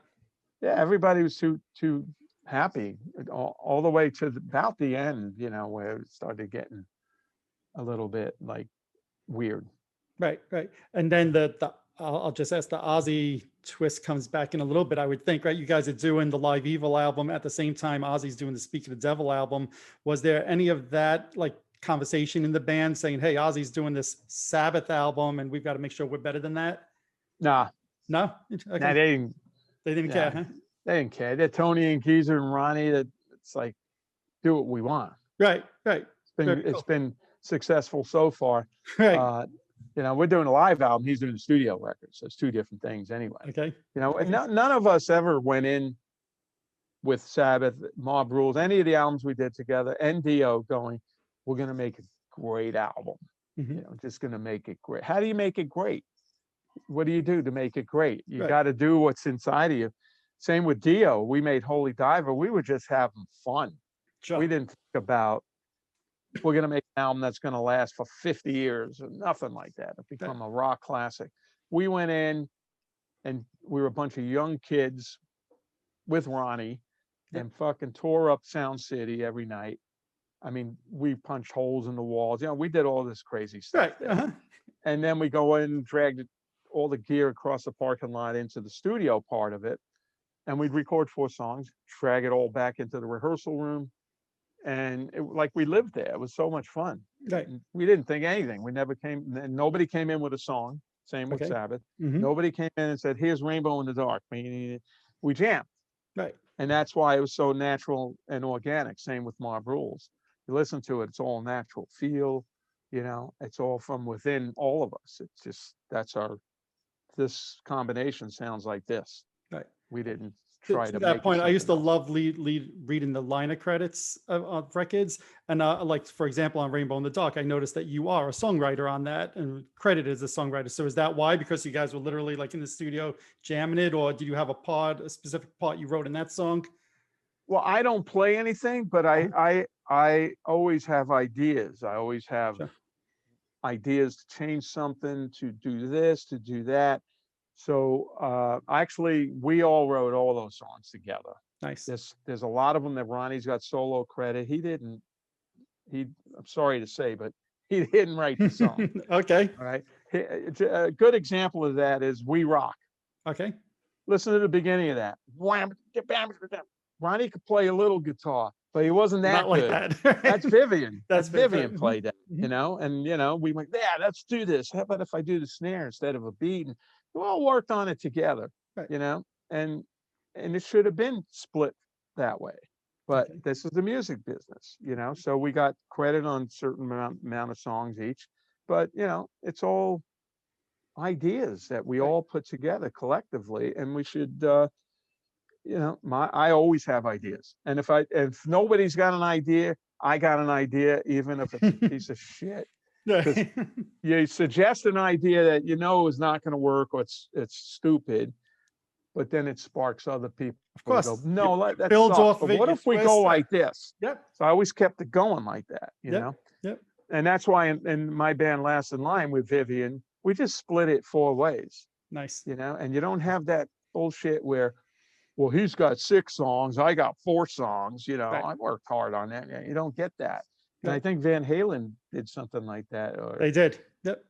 Yeah, everybody was too happy all the way to about the end. Where it started getting a little bit like weird. Right. And then I'll just ask, the Ozzy twist comes back in a little bit, I would think, right? You guys are doing the Live Evil album at the same time Ozzy's doing the Speak of the Devil album. Was there any of that like conversation in the band saying, hey, Ozzy's doing this Sabbath album and we've got to make sure we're better than that? Nah. No? Okay. Nah, they didn't care, huh? They didn't care. They're Tony and Geezer and Ronnie. That it's like, do what we want. Right. It's been successful so far. Right. We're doing a live album. He's doing a studio record. So it's two different things anyway. Okay. And none of us ever went in with Sabbath, Mob Rules, any of the albums we did together, and Dio going, we're going to make a great album. Just going to make it great. How do you make it great? What do you do to make it great? You got to do what's inside of you. Same with Dio. We made Holy Diver. We were just having fun. Sure. We didn't think about, we're going to make an album that's going to last for 50 years or nothing like that. It become a rock classic. We went in and we were a bunch of young kids with Ronnie and fucking tore up Sound City every night. I mean, we punched holes in the walls. We did all this crazy stuff. Right. And then we go in and dragged all the gear across the parking lot into the studio part of it. And we'd record 4 songs, drag it all back into the rehearsal room. And like we lived there. It was so much fun. Right. We didn't think anything. We never nobody came in with a song. Same with Sabbath. Nobody came in and said, here's Rainbow in the Dark. We jammed. Right. And that's why it was so natural and organic. Same with Mob Rules. You listen to it, it's all natural feel, it's all from within all of us. It's just, this combination sounds like this. Right. We didn't try to that point. I used to else. love reading the liner credits of records. And like, for example, on Rainbow in the Dark, I noticed that you are a songwriter on that and credited as a songwriter. So is that why? Because you guys were literally like in the studio jamming it, or did you have a specific part you wrote in that song? Well, I don't play anything, but I always have ideas. I always have ideas to change something, to do this, to do that. So actually, we all wrote all those songs together. Nice. There's a lot of them that Ronnie's got solo credit. I'm sorry to say, but he didn't write the song. Okay. All right. A good example of that is We Rock. Okay. Listen to the beginning of that. Ronnie could play a little guitar, but he wasn't that Not good. Like that. That's Vivian. That's Vivian played that, and we went, yeah, let's do this. How about if I do the snare instead of a beat? And we all worked on it together, and it should have been split that way. But this is the music business, so we got credit on certain amount of songs each, but it's all ideas that we all put together collectively, and we should I always have ideas, and if nobody's got an idea, I got an idea, even if it's a piece of shit. You suggest an idea that is not going to work, or it's stupid, but then it sparks other people. Of course. Go, no, that builds sucks, off but of what if we go like this? Yep. So I always kept it going like that, you know? Yep. And that's why in my band Last in Line with Vivian, we just split it 4 ways, Nice. and you don't have that bullshit where, well, he's got 6 songs, I got 4 songs, Right. I worked hard on that. You don't get that. And I Good. think Van Halen did something like that, They did. Yep.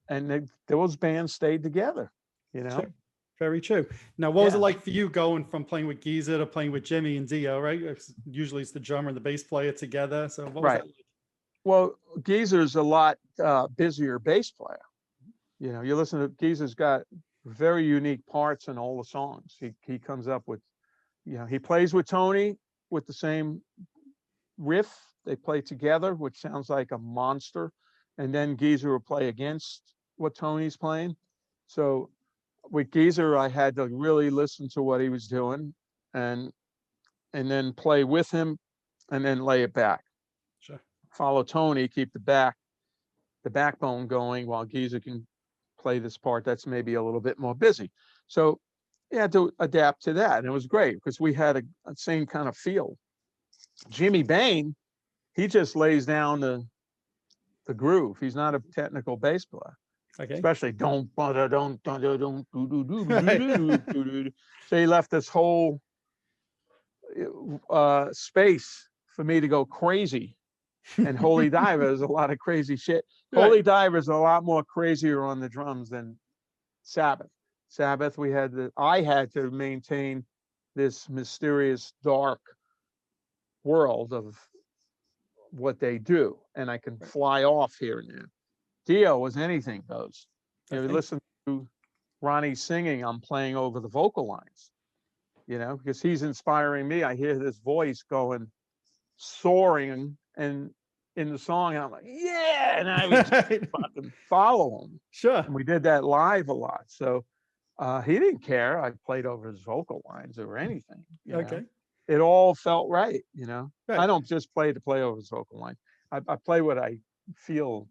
and those bands stayed together, True. Very true. Now, what was it Yeah. like for you going from playing with Geezer to playing with Jimmy and Dio, right? Usually it's the drummer and the bass player together. So what was Right. that like? Well, Geezer's a lot busier bass player. You listen to Geezer's got very unique parts in all the songs. He comes up with, he plays with Tony with the same riff. They play together, which sounds like a monster. And then Geezer will play against what Tony's playing. So with Geezer, I had to really listen to what he was doing and then play with him and then lay it back. Sure. Follow Tony, keep the backbone going while Geezer can play this part that's maybe a little bit more busy. So you had to adapt to that. And it was great because we had a same kind of feel. Jimmy Bain, he just lays down the groove. He's not a technical bass player. Okay. Especially don't. Right. So he left this whole space for me to go crazy. And Holy Diver is a lot of crazy shit. Right. Holy Diver is a lot more crazier on the drums than Sabbath. Sabbath, I had to maintain this mysterious, dark world of what they do, and I can fly off here and there. Dio was anything goes. You listen to Ronnie singing, I'm playing over the vocal lines, because he's inspiring me. I hear this voice going, soaring, and in the song, and I'm like, yeah, and I would just fucking follow him. Sure. And we did that live a lot. So he didn't care. I played over his vocal lines or anything. Okay. It all felt right. Right. I don't just play to play over his vocal line. I play what I feel,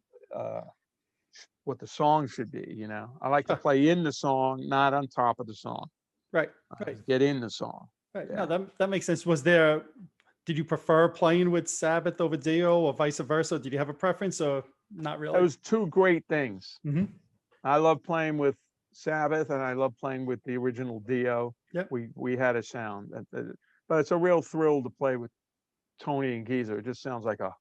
what the song should be. I like to play in the song, not on top of the song. Right. Right. Get in the song. Right. Yeah. No, that makes sense. Did you prefer playing with Sabbath over Dio or vice versa? Did you have a preference or not really? Those 2 great things. Mm-hmm. I love playing with Sabbath and I love playing with the original Dio. Yep. We had a sound, but it's a real thrill to play with Tony and Geezer. It just sounds like a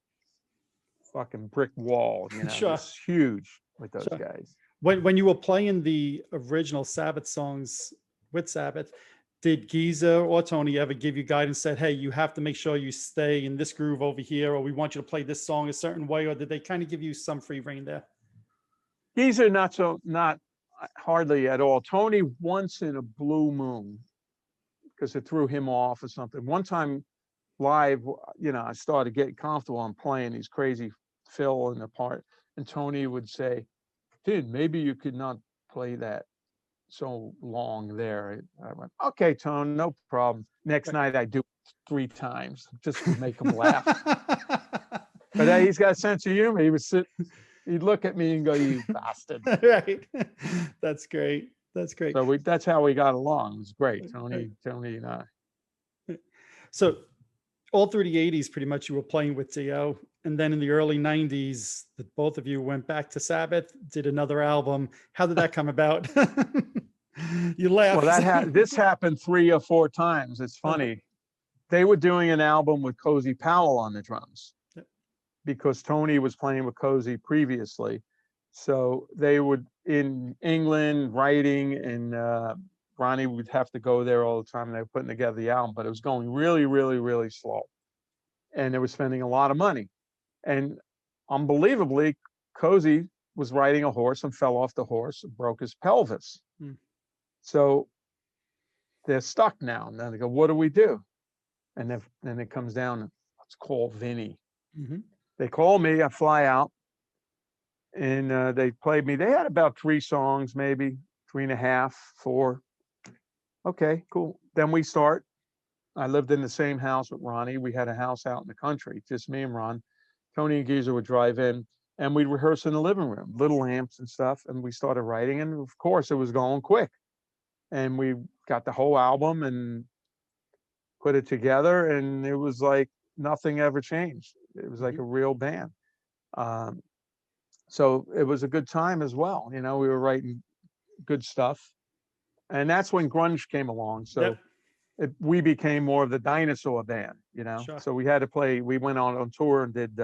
fucking brick wall, Sure. It's huge with those Sure. guys. When you were playing the original Sabbath songs with Sabbath, did Geezer or Tony ever give you guidance, said, hey, you have to make sure you stay in this groove over here, or we want you to play this song a certain way, or did they kind of give you some free rein there? Geezer, not hardly at all. Tony once in a blue moon, because it threw him off or something. One time live, I started getting comfortable on playing these crazy fill in the part, and Tony would say, dude, maybe you could not play that so long there. I went, okay, Tone, no problem. Next night I do it 3 times just to make him laugh. But he's got a sense of humor. He'd look at me and go, you bastard. Right. That's great. That's great. So that's how we got along. It was great. Tony and I. So all through the 80s, pretty much you were playing with Dio. And then in the early 90s, both of you went back to Sabbath, did another album. How did that come about? You laughed. Well, this happened 3 or 4 times. It's funny. They were doing an album with Cozy Powell on the drums because Tony was playing with Cozy previously. So they would in England writing, and Ronnie would have to go there all the time. And they were putting together the album, but it was going really, really, really slow. And they were spending a lot of money. And unbelievably, Cozy was riding a horse and fell off the horse and broke his pelvis. So they're stuck now. And then they go, what do we do? And then it comes down, let's call Vinny. Mm-hmm. They call me, I fly out, and they played me. They had about 3 songs, maybe 3.5, 4. Okay, cool. Then we start. I lived in the same house with Ronnie. We had a house out in the country, just me and Ron. Tony and Geezer would drive in, and we'd rehearse in the living room, little amps and stuff, and we started writing, and of course, it was going quick. And we got the whole album and put it together, and it was like nothing ever changed. It was like a real band. Um, so it was a good time as well. You know, we were writing good stuff, and that's when grunge came along. Yep. So we became more of the dinosaur band. You know, Sure. so we had to play. We went on tour and did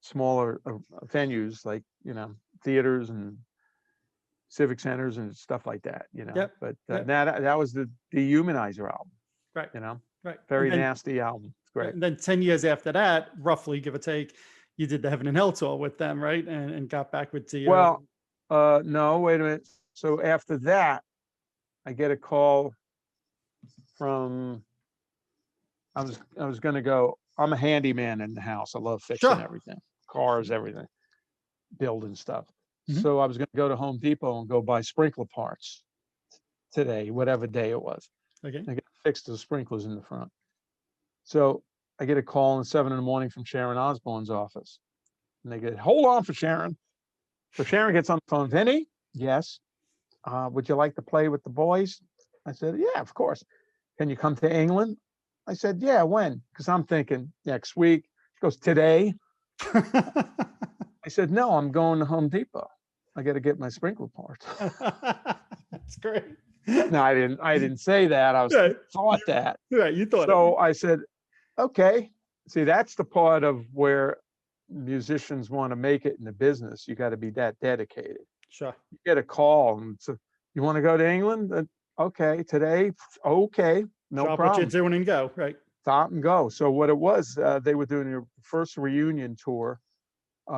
smaller venues like theaters and civic centers and stuff like that. Yep. But Yep. that was the Dehumanizer album. Right. You know, Right. very nasty album. It's Right. great. And then 10 years after that, roughly give or take, you did the Heaven and Hell tour with them, right? And got back with Dio. Well, no, wait a minute. So after that, I get a call from I was going to go. I'm a handyman in the house. I love fixing Sure. everything, cars, everything, building stuff. Mhm. So I was going to go to Home Depot and go buy sprinkler parts today, whatever day it was. Okay. I got to fix the sprinklers in the front. So I get a call at 7 a.m. from Sharon Osbourne's office, and they get, hold on for Sharon. So Sharon gets on the phone. Vinny, yes. Would you like to play with the boys? I said, yeah, of course. Can you come to England? I said, yeah, when? Because I'm thinking next week. She goes, today? I said, no, I'm going to Home Depot. I got to get my sprinkler parts. That's great. No, I didn't say that. I was Right. thought that. Right. You thought So I said, okay. See, that's the part of where musicians want to make it in the business. You got to be that dedicated. Sure. You get a call and so you want to go to England? Okay, today. Okay, no Drop problem. what you're doing and go. Right. Stop and go. So what it was, they were doing their first reunion tour.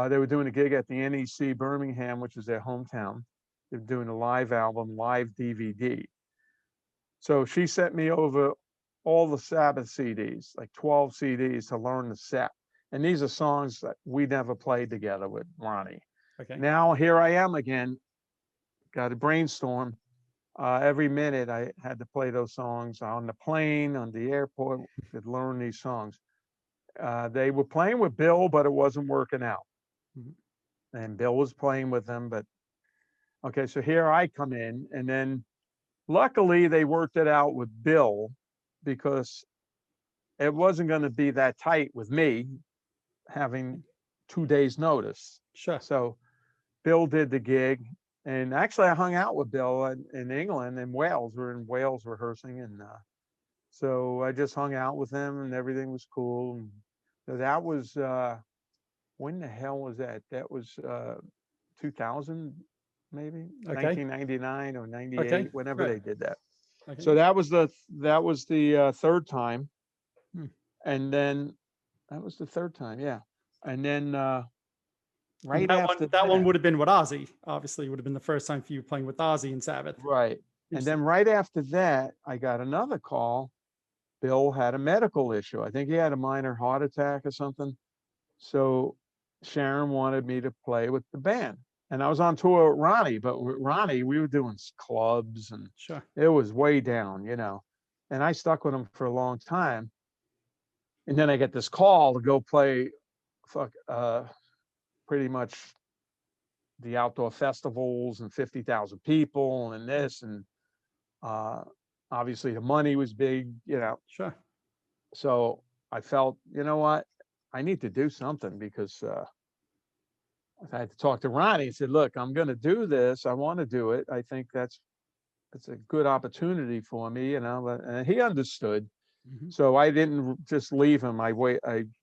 They were doing a gig at the NEC Birmingham, which is their hometown. They were doing a live album, live DVD. So she sent me over all the Sabbath CDs, like 12 CDs to learn the set. And these are songs that we never played together with Ronnie. Okay. Now here I am again, got to brainstorm. Every minute I had to play those songs on the plane, on the airport, could learn these songs. They were playing with Bill, but it wasn't working out. Mhm. And Bill was playing with them, but okay, so here I come in, and then luckily they worked it out with Bill because it wasn't going to be that tight with me having 2 days notice. Sure. So Bill did the gig, and actually I hung out with Bill in England, in Wales. We're in Wales rehearsing, and so I just hung out with him, and everything was cool. And so that was when the hell was that? That was 2000, maybe Okay. 1999 or 98, Okay. whenever Right. they did that. Okay. So that was the third time, Hmm. and then that was the third time, yeah. And then right And that after one, that one would have been with Ozzy. Obviously, it would have been the first time for you playing with Ozzy in Sabbath. right, and then right after that, I got another call. Bill had a medical issue. I think he had a minor heart attack or something. So Sharon wanted me to play with the band. And I was on tour with Ronnie, but with Ronnie, we were doing clubs and Sure. it was way down, And I stuck with him for a long time. And then I get this call to go play pretty much the outdoor festivals and 50,000 people and this. And obviously the money was big, Sure. So I felt, you know what? I need to do something because I had to talk to Ronnie and said, look, I'm going to do this. I want to do it. I think it's a good opportunity for me, and he understood. Mhm. So I didn't just leave him. I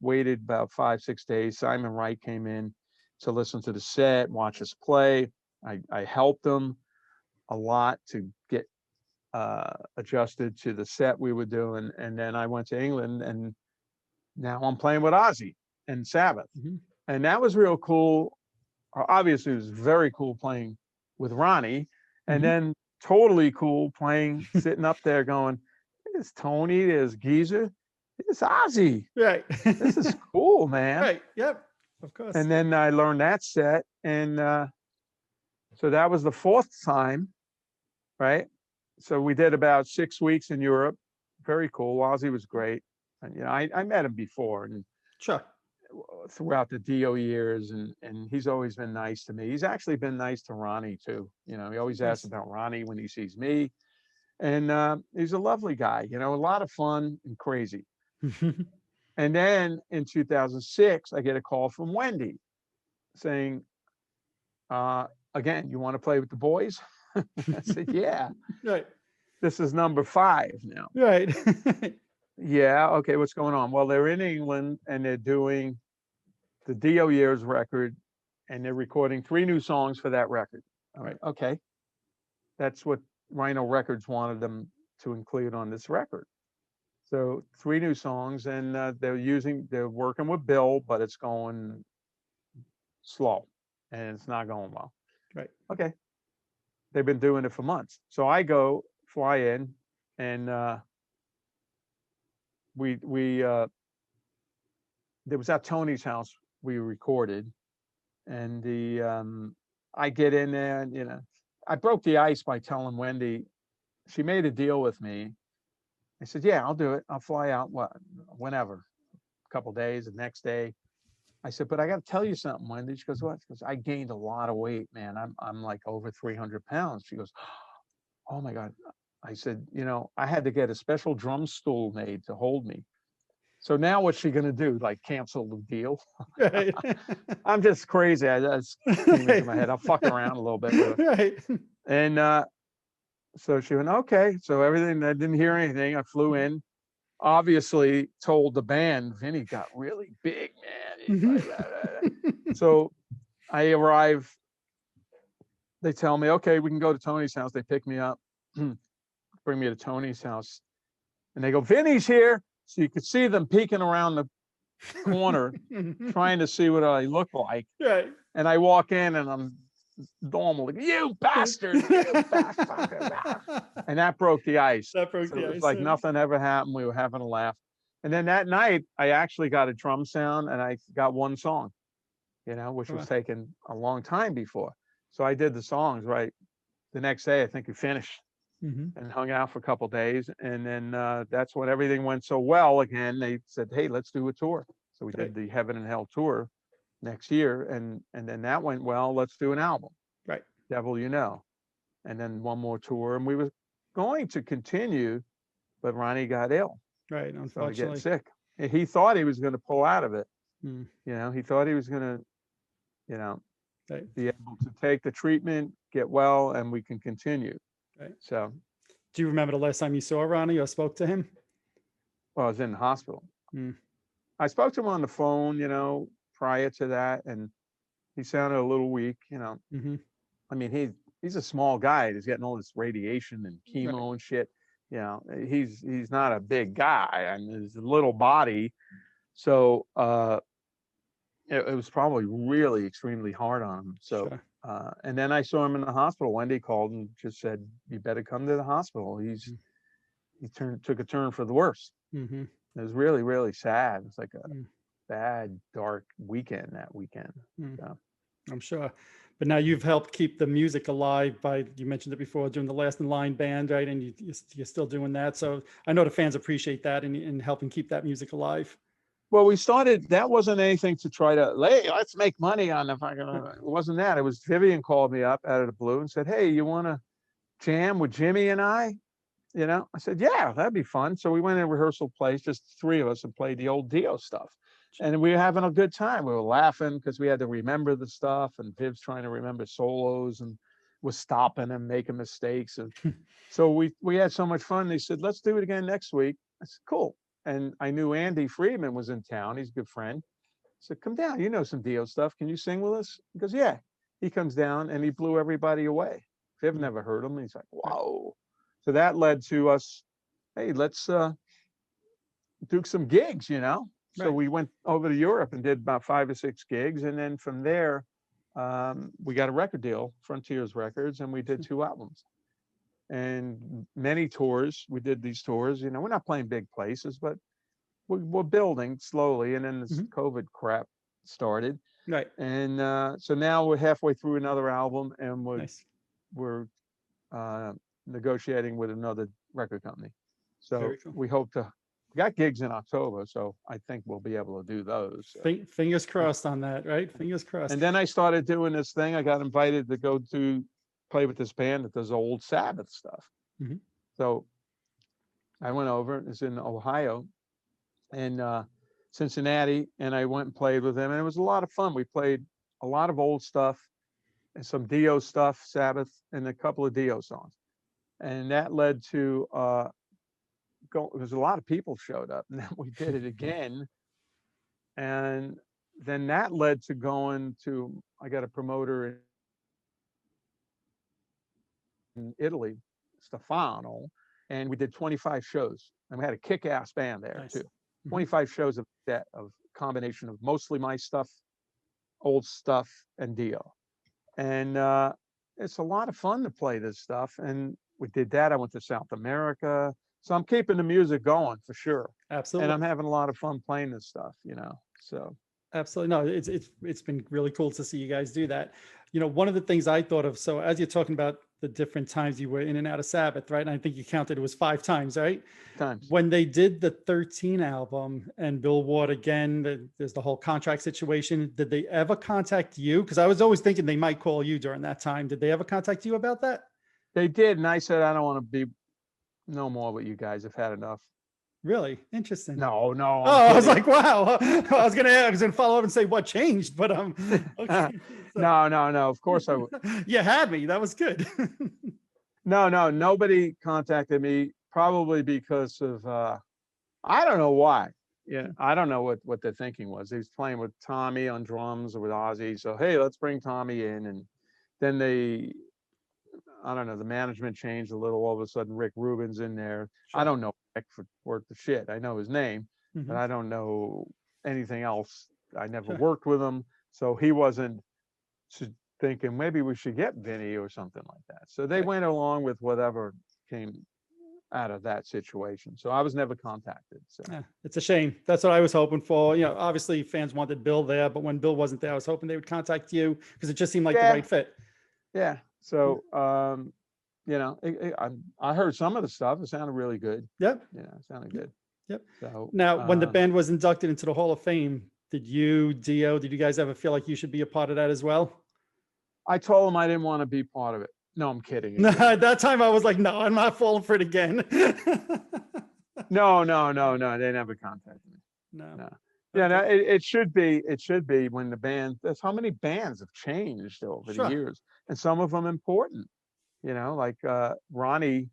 waited about 5-6 days. Simon Wright came in to listen to the set, watch us play. I helped him a lot to get adjusted to the set we were doing. And then I went to England, and now I'm playing with Ozzy and Sabbath. Mhm. And that was real cool. Obviously, it was very cool playing with Ronnie, and Mhm. then totally cool playing, sitting up there going, there's Tony, there's Geezer, there's Ozzy. Right. This is cool, man. Right. Yep. Of course. And then I learned that set. And so that was the fourth time, right? So we did about 6 weeks in Europe. Very cool. Ozzy was great. And, I met him before and Sure. throughout the Dio years, and he's always been nice to me. He's actually been nice to Ronnie too. He always asks Nice. about Ronnie when he sees me. And he's a lovely guy, a lot of fun and crazy. And then in 2006, I get a call from Wendy. saying, again, you want to play with the boys? I said, yeah. Right. This is number 5 now. Right. Yeah, okay, what's going on? Well, they're in England and they're doing the Dio Years record, and they're recording 3 new songs for that record. All right, okay. That's what Rhino Records wanted them to include on this record. So 3 new songs, and they're working with Bill, but it's going slow and it's not going well. Right. Okay. They've been doing it for months. So I fly in, and there was at Tony's house we recorded, and I get in there, and I broke the ice by telling Wendy. She made a deal with me. I said, yeah, I'll do it. I'll fly out whenever, a couple days, the next day. I said, but I got to tell you something, Wendy. She goes, what? She goes, I gained a lot of weight, man. I'm like over 300 pounds. She goes, oh my God. I said, I had to get a special drum stool made to hold me. So now what's she going to do? Like cancel the deal? Right. I'm just crazy. I just came into my head. I'll fuck around a little bit with her. Right. And so she went, okay. So everything, I didn't hear anything. I flew in, obviously told the band, Vinny got really big, man. He's like, blah, blah, blah. So I arrive. They tell me, okay, we can go to Tony's house. They pick me up, bring me to Tony's house. And they go, Vinny's here. So you could see them peeking around the corner, trying to see what I look like. Right. And I walk in and I'm normal, like, you bastard, you bastard. And that broke the ice. That broke So the it was ice. like nothing ever happened. We were having a laugh. And then that night, I actually got a drum sound, and I got one song, which was taken a long time before. So I did the songs right. The next day, I think we finished. And hung out for a couple of days, and then that's when everything went so well again. They said, hey, let's do a tour. So we did the Heaven and Hell tour next year, and then that went well. Let's do an album. Right. Devil You Know. And then one more tour, and we were going to continue, but Ronnie got ill. Right. Started Unfortunately. getting sick. And he thought he was going to pull out of it. He thought he was going to be able to take the treatment, get well, and we can continue. Right. So, do you remember the last time you saw Ronnie or spoke to him? Well, I was in the hospital. I spoke to him on the phone, prior to that, and he sounded a little weak. I mean, he's a small guy. He's getting all this radiation and chemo and shit. He's not a big guy. I mean, he's a little body, so it was probably really extremely hard on him. So. Sure. And then I saw him in the hospital. Wendy called and just said, you better come to the hospital. He took a turn for the worse. It was really, really sad. It's like a bad, dark weekend that weekend. So. I'm sure. But now you've helped keep the music alive you mentioned it before, doing the Last in Line band, right? And you're still doing that. So I know the fans appreciate that in helping keep that music alive. Well, we started, that wasn't anything to try to, hey, let's make money on the fucking, it wasn't that. It was Vivian called me up out of the blue and said, hey, you want to jam with Jimmy and I? I said, yeah, that'd be fun. So we went in a rehearsal place, just 3 of us, and played the old Dio stuff. And we were having a good time. We were laughing because we had to remember the stuff, and Viv's trying to remember solos and was stopping and making mistakes. And so we had so much fun. They said, let's do it again next week. I said, cool. And I knew Andy Friedman was in town. He's a good friend. I said, come down. You know some Dio stuff. Can you sing with us? He goes, yeah. He comes down and he blew everybody away. Viv never heard him. He's like, whoa. So that led to us, hey, let's do some gigs, So we went over to Europe and did about 5 or 6 gigs. And then from there, we got a record deal, Frontiers Records, and we did 2 albums. And many tours. We did these tours. We're not playing big places, but we're building slowly. And then this COVID crap started. Right. And so now we're halfway through another album, and we're negotiating with another record company. So cool. We got gigs in October, so I think we'll be able to do those. Fingers crossed on that, right? Fingers crossed. And then I started doing this thing. I got invited to go to play with this band that does old Sabbath stuff. So I went over. It's in Ohio and Cincinnati, and I went and played with them, and it was a lot of fun. We played a lot of old stuff and some Dio stuff, Sabbath, and a couple of Dio songs. And that led to because a lot of people showed up, and then we did it again. And then that led to going to, I got a promoter in Italy, Stefano, and we did 25 shows. And we had a kick-ass band there Nice. too. 25 shows of that, of combination of mostly my stuff, old stuff, and Dio. And it's a lot of fun to play this stuff. And we did that. I went to South America. So I'm keeping the music going for sure. Absolutely. And I'm having a lot of fun playing this stuff, you know. So absolutely. No, it's been really cool to see you guys do that. You know, one of the things I thought of, so as you're talking about the different times you were in and out of Sabbath, right? And I think you counted it was 5 times, right? times. When they did the 13 album and Bill Ward again, there's the whole contract situation. Did they ever contact you? Because I was always thinking they might call you during that time. Did they ever contact you about that? They did. And I said, I don't want to be no more with you guys. I've had enough. Really? Interesting. No, no. Oh, I was like, wow. I was gonna follow up and say what changed, but okay. So, no. Of course I would. you had me. That was good. No, nobody contacted me, probably because of I don't know why. Yeah, I don't know what their thinking was. He was playing with Tommy on drums or with Ozzy, so hey, let's bring Tommy in. And then I don't know, the management changed a little. All of a sudden, Rick Rubin's in there. Sure. I don't know Rick for worth the shit. I know his name, but I don't know anything else. I never worked with him, so he wasn't thinking maybe we should get Vinny or something like that. So they went along with whatever came out of that situation. So I was never contacted. So yeah, it's a shame. That's what I was hoping for. You know, obviously fans wanted Bill there, but when Bill wasn't there, I was hoping they would contact you because it just seemed like the right fit. Yeah. So, you know, I heard some of the stuff. It sounded really good. Yep. Yeah, it sounded good. Yep. So now, when the band was inducted into the Hall of Fame, did you guys ever feel like you should be a part of that as well? I told him I didn't want to be part of it. No, I'm kidding. No, at that time I was like, no, I'm not falling for it again. No. They never contacted me. No. Yeah, no, it should be when the band, that's how many bands have changed over the years, and some of them important, you know, like Ronnie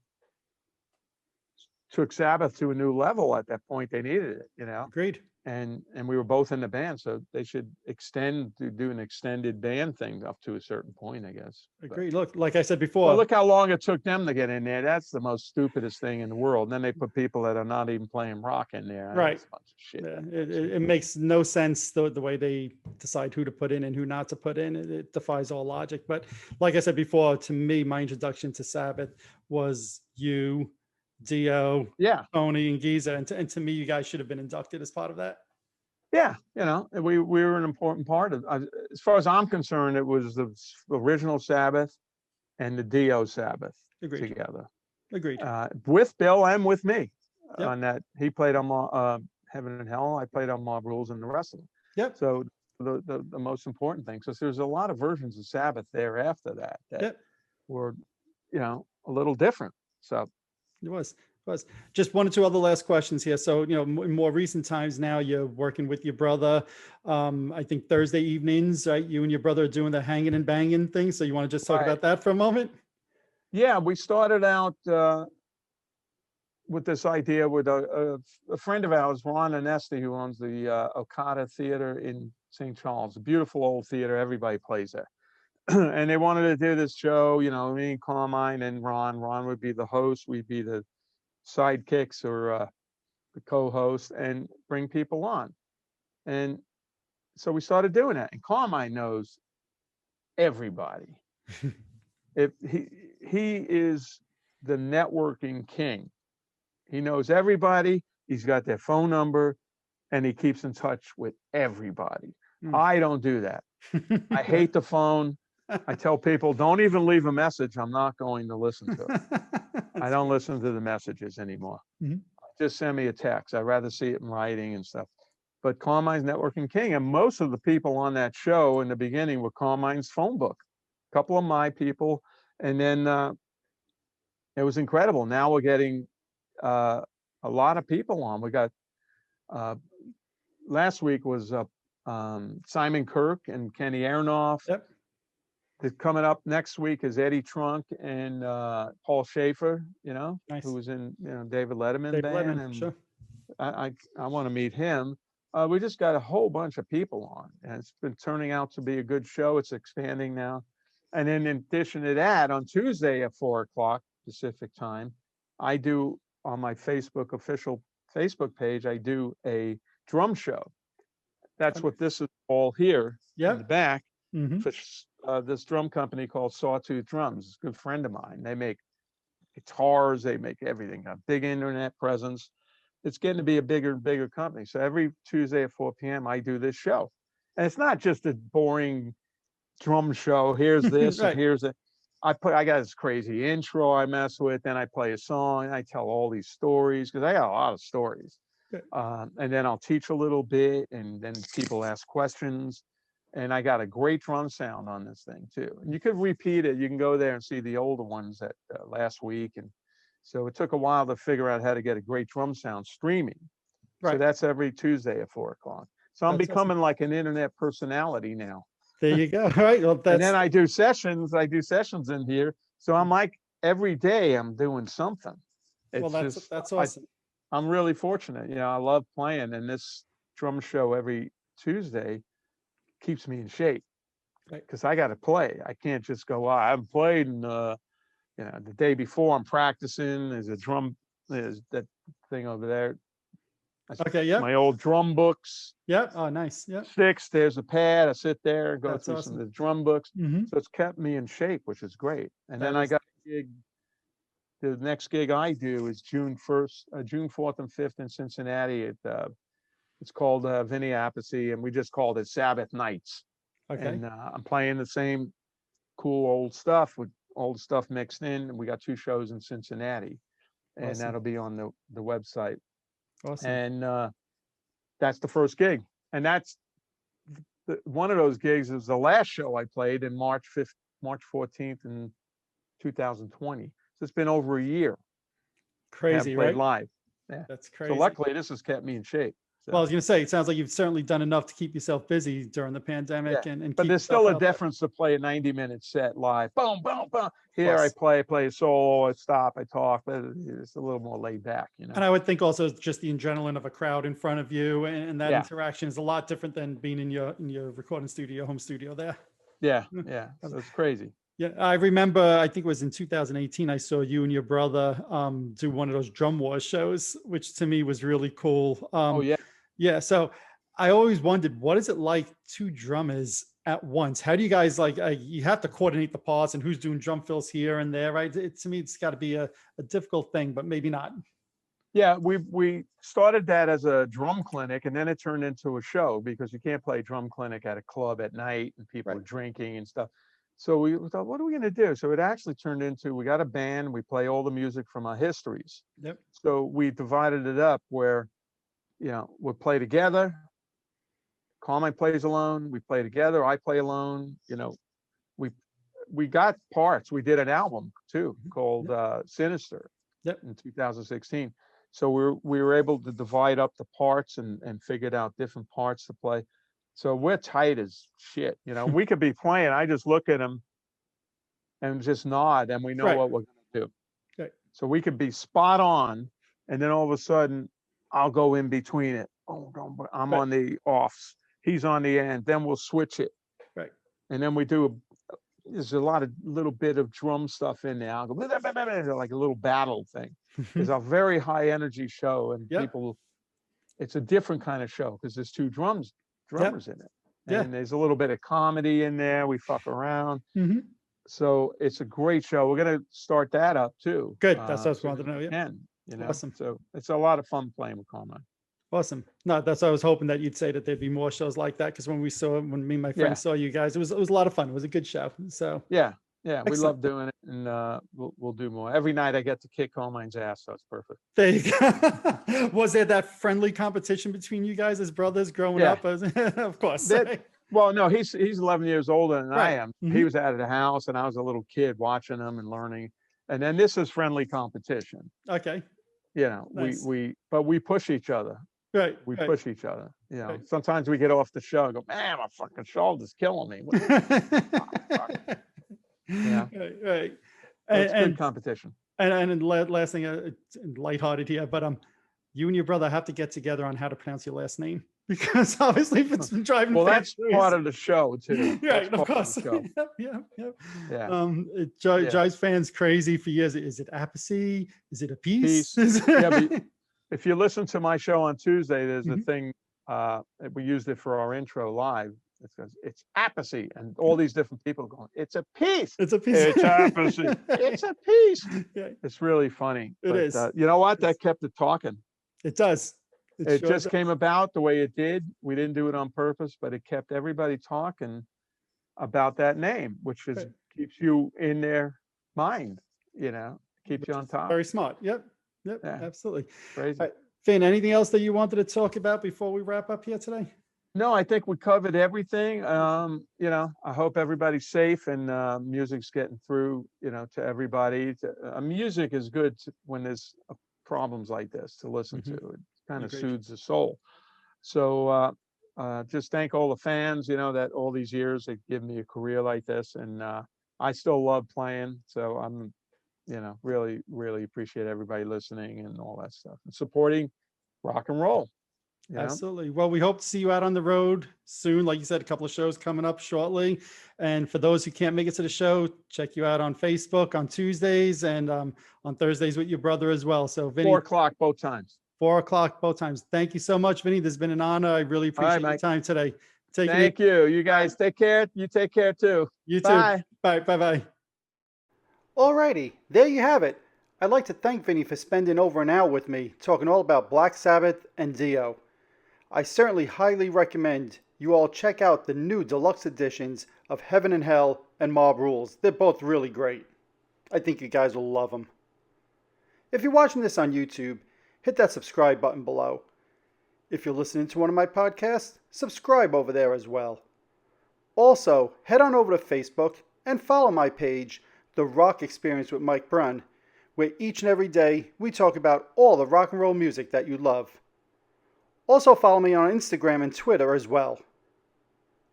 took Sabbath to a new level at that point. They needed it, you know. Agreed. And we were both in the band, so they should do an extended band thing up to a certain point, I guess. Agreed. Look, like I said before, well, look how long it took them to get in there. That's the most stupidest thing in the world. And then they put people that are not even playing rock in there. Right. That's a bunch of shit. Yeah, it makes no sense the way they decide who to put in and who not to put in. It defies all logic. But like I said before, to me, my introduction to Sabbath was you, Dio, Tony, and Giza, and to me, you guys should have been inducted as part of that. Yeah, you know, we were an important part of. As far as I'm concerned, it was the original Sabbath and the Dio Sabbath together. Agreed. With Bill and with me on that. He played on Heaven and Hell. I played on Mob Rules and the rest of them. Yep. So the most important thing, because there's a lot of versions of Sabbath there after that were, you know, a little different. So. It was just 1 or 2 other last questions here. So, you know, in more recent times now, you're working with your brother. I think Thursday evenings, right? You and your brother are doing the hanging and banging thing. So you want to just talk about that for a moment? Yeah, we started out with this idea with a friend of ours, Ron Anesti, who owns the Okada Theater in St. Charles, a beautiful old theater. Everybody plays there. And they wanted to do this show, you know, me, Carmine, and Ron. Ron would be the host. We'd be the sidekicks or the co-host, and bring people on. And so we started doing that. And Carmine knows everybody. If he is the networking king. He knows everybody. He's got their phone number, and he keeps in touch with everybody. I don't do that. I hate the phone. I tell people, don't even leave a message. I'm not going to listen to it. I don't listen to the messages anymore. Just send me a text. I'd rather see it in writing and stuff. But Carmine's networking king, and most of the people on that show in the beginning were Carmine's phone book. A couple of my people, and then it was incredible. Now we're getting a lot of people on. We got last week was Simon Kirk and Kenny Aronoff. Yep. Coming up next week is Eddie Trunk and Paul Schaefer, Nice. who was in David Letterman David band, Letterman, and sure. I want to meet him. We just got a whole bunch of people on, and it's been turning out to be a good show. It's expanding now. And then in addition to that, on Tuesday at 4:00 Pacific time, I do on my official Facebook page, I do a drum show. That's what this is all here in the back. Mm-hmm. For this drum company called Sawtooth Drums. It's a good friend of mine. They make guitars, they make everything, a big internet presence. It's getting to be a bigger and bigger company. So every Tuesday at 4 p.m. I do this show. And it's not just a boring drum show. Here's this Right. and here's it. I got this crazy intro I mess with, then I play a song and I tell all these stories because I got a lot of stories. And then I'll teach a little bit, and then people ask questions. And I got a great drum sound on this thing too. And you could repeat it. You can go there and see the older ones that last week. And so it took a while to figure out how to get a great drum sound streaming. Right. So that's every Tuesday at 4:00. So I'm becoming awesome. Like an internet personality now. There you go. All right. Well, and then I do sessions in here. So I'm like, every day I'm doing something. It's that's awesome. I'm really fortunate. I love playing, and this drum show every Tuesday keeps me in shape, because I got to play. I can't just go, I haven't played, and the day before I'm practicing. There's that thing over there. Okay, yeah. My old drum books. Yep. Oh, nice. Yeah. Sticks. There's a pad. I sit there and go That's through awesome. some of the drum books. Mm-hmm. So it's kept me in shape, which is great. And then I got a gig. The next gig I do is June 4th and 5th in Cincinnati. It's called Vinny Appice, and we just called it Sabbath Nights. Okay. And I'm playing the same cool old stuff with old stuff mixed in. And we got 2 shows in Cincinnati, and that'll be on the website. Awesome. And that's the first gig. And that's one of those gigs is the last show I played in March 14th in 2020. So it's been over a year. Crazy, played right? Live. Yeah. That's crazy. So luckily, this has kept me in shape. So. Well, I was going to say, it sounds like you've certainly done enough to keep yourself busy during the pandemic. Yeah. And but there's still a difference to play a 90-minute set live. Boom, boom, boom. Here I play a solo, I stop, I talk, but it's a little more laid back, And I would think also just the adrenaline of a crowd in front of you and that interaction is a lot different than being in your recording studio, home studio there. Yeah, yeah. So it's crazy. Yeah, I remember, I think it was in 2018, I saw you and your brother do one of those Drum Wars shows, which to me was really cool. Oh, yeah. Yeah, so I always wondered, what is it like 2 drummers at once? How do you guys you have to coordinate the parts and who's doing drum fills here and there, right? To me, it's got to be a difficult thing, but maybe not. Yeah, we started that as a drum clinic, and then it turned into a show because you can't play drum clinic at a club at night and people are drinking and stuff. So we thought, what are we going to do? So it actually turned into, we got a band, we play all the music from our histories. Yep. So we divided it up where, we'll play together. Carmine plays alone. We play together. I play alone. We got parts. We did an album too called Sinister in 2016. So we were able to divide up the parts and figured out different parts to play. So we're tight as shit. We could be playing. I just look at them and just nod, and we know what we're going to do. Right. So we could be spot on, and then all of a sudden, I'll go in between it. Oh, I'm on the offs. He's on the end. Then we'll switch it. Right. And then we do there's a little bit of drum stuff in there. I'll go like a little battle thing. It's a very high energy show, and people. It's a different kind of show because there's 2 drummers in it. And there's a little bit of comedy in there. We fuck around. Mm-hmm. So it's a great show. We're going to start that up too. Good. That's what I was wanting to know. Yeah. Awesome. So it's a lot of fun playing with Carmine. Awesome. No, that's what I was hoping that you'd say, that there'd be more shows like that. Because when me and my friends saw you guys, it was a lot of fun. It was a good show. So yeah, we love doing it, and we'll do more. Every night I get to kick Carmine's ass, so it's perfect. There you go. Was there that friendly competition between you guys as brothers growing up? Of course. Well, no, he's 11 years older than I am. Mm-hmm. He was out of the house, and I was a little kid watching him and learning. And then this is friendly competition. Okay. Nice. we push each other. Right. We push each other. You know, Right. sometimes we get off the show and go, man, my fucking shoulder's killing me. Yeah, Right, right. it's good And competition. and last thing, it's lighthearted here, but you and your brother have to get together on how to pronounce your last name because obviously if it's been driving Well, fans that's part crazy. of the show too. That's Right, of part of course. the show. Yep, yep, yep. Yeah. It Yeah. drives fans crazy for years. Is it Appice? Is it Appice? Peace. Yeah, but if you listen to my show on Tuesday, there's a Mhm. thing, we used it for our intro live. It says, it's Appice, and all these different people going, it's a piece. It's a piece. It's Appice. It's a piece. Yeah, It's really funny. it But is. you know what? That kept it talking. It does. It sure just does. came about the way it did. We didn't do it on purpose, but it kept everybody talking about that name, which is Right. keeps you in their mind, you know, keeps you on top. Very smart. Yep. Yep. Yeah. Absolutely. Crazy. All right. Finn, anything else that you wanted to talk about before we wrap up here today? No, I think we covered everything. You know, I hope everybody's safe and music's getting through, you know, to everybody. Music is good when there's problems like this to listen to. It kind of Agreed. soothes the soul. So just thank all the fans, you know, that all these years they give me a career like this, and I still love playing. So I'm, you know, really, really appreciate everybody listening and all that stuff and supporting rock and roll. You know? Absolutely. Well, we hope to see you out on the road soon. Like you said, a couple of shows coming up shortly. And for those who can't make it to the show, check you out on Facebook on Tuesdays and on Thursdays with your brother as well. So Vinny, 4 o'clock both times. 4 o'clock both times. Thank you so much, Vinny. This has been an honor. I really All right, appreciate your Mike. time today. Take it Thank you. You guys take care. You take care too. You too. Bye. Bye. Bye. Alrighty, there you have it. I'd like to thank Vinny for spending over an hour with me talking all about Black Sabbath and Dio. I certainly highly recommend you all check out the new deluxe editions of Heaven and Hell and Mob Rules. They're both really great. I think you guys will love them. If you're watching this on YouTube, hit that subscribe button below. If you're listening to one of my podcasts, subscribe over there as well. Also, head on over to Facebook and follow my page, The Rock Experience with Mike Brunn, where each and every day we talk about all the rock and roll music that you love. Also follow me on Instagram and Twitter as well.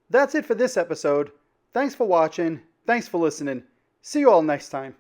That's it for this episode. Thanks for watching. Thanks for listening. See you all next time.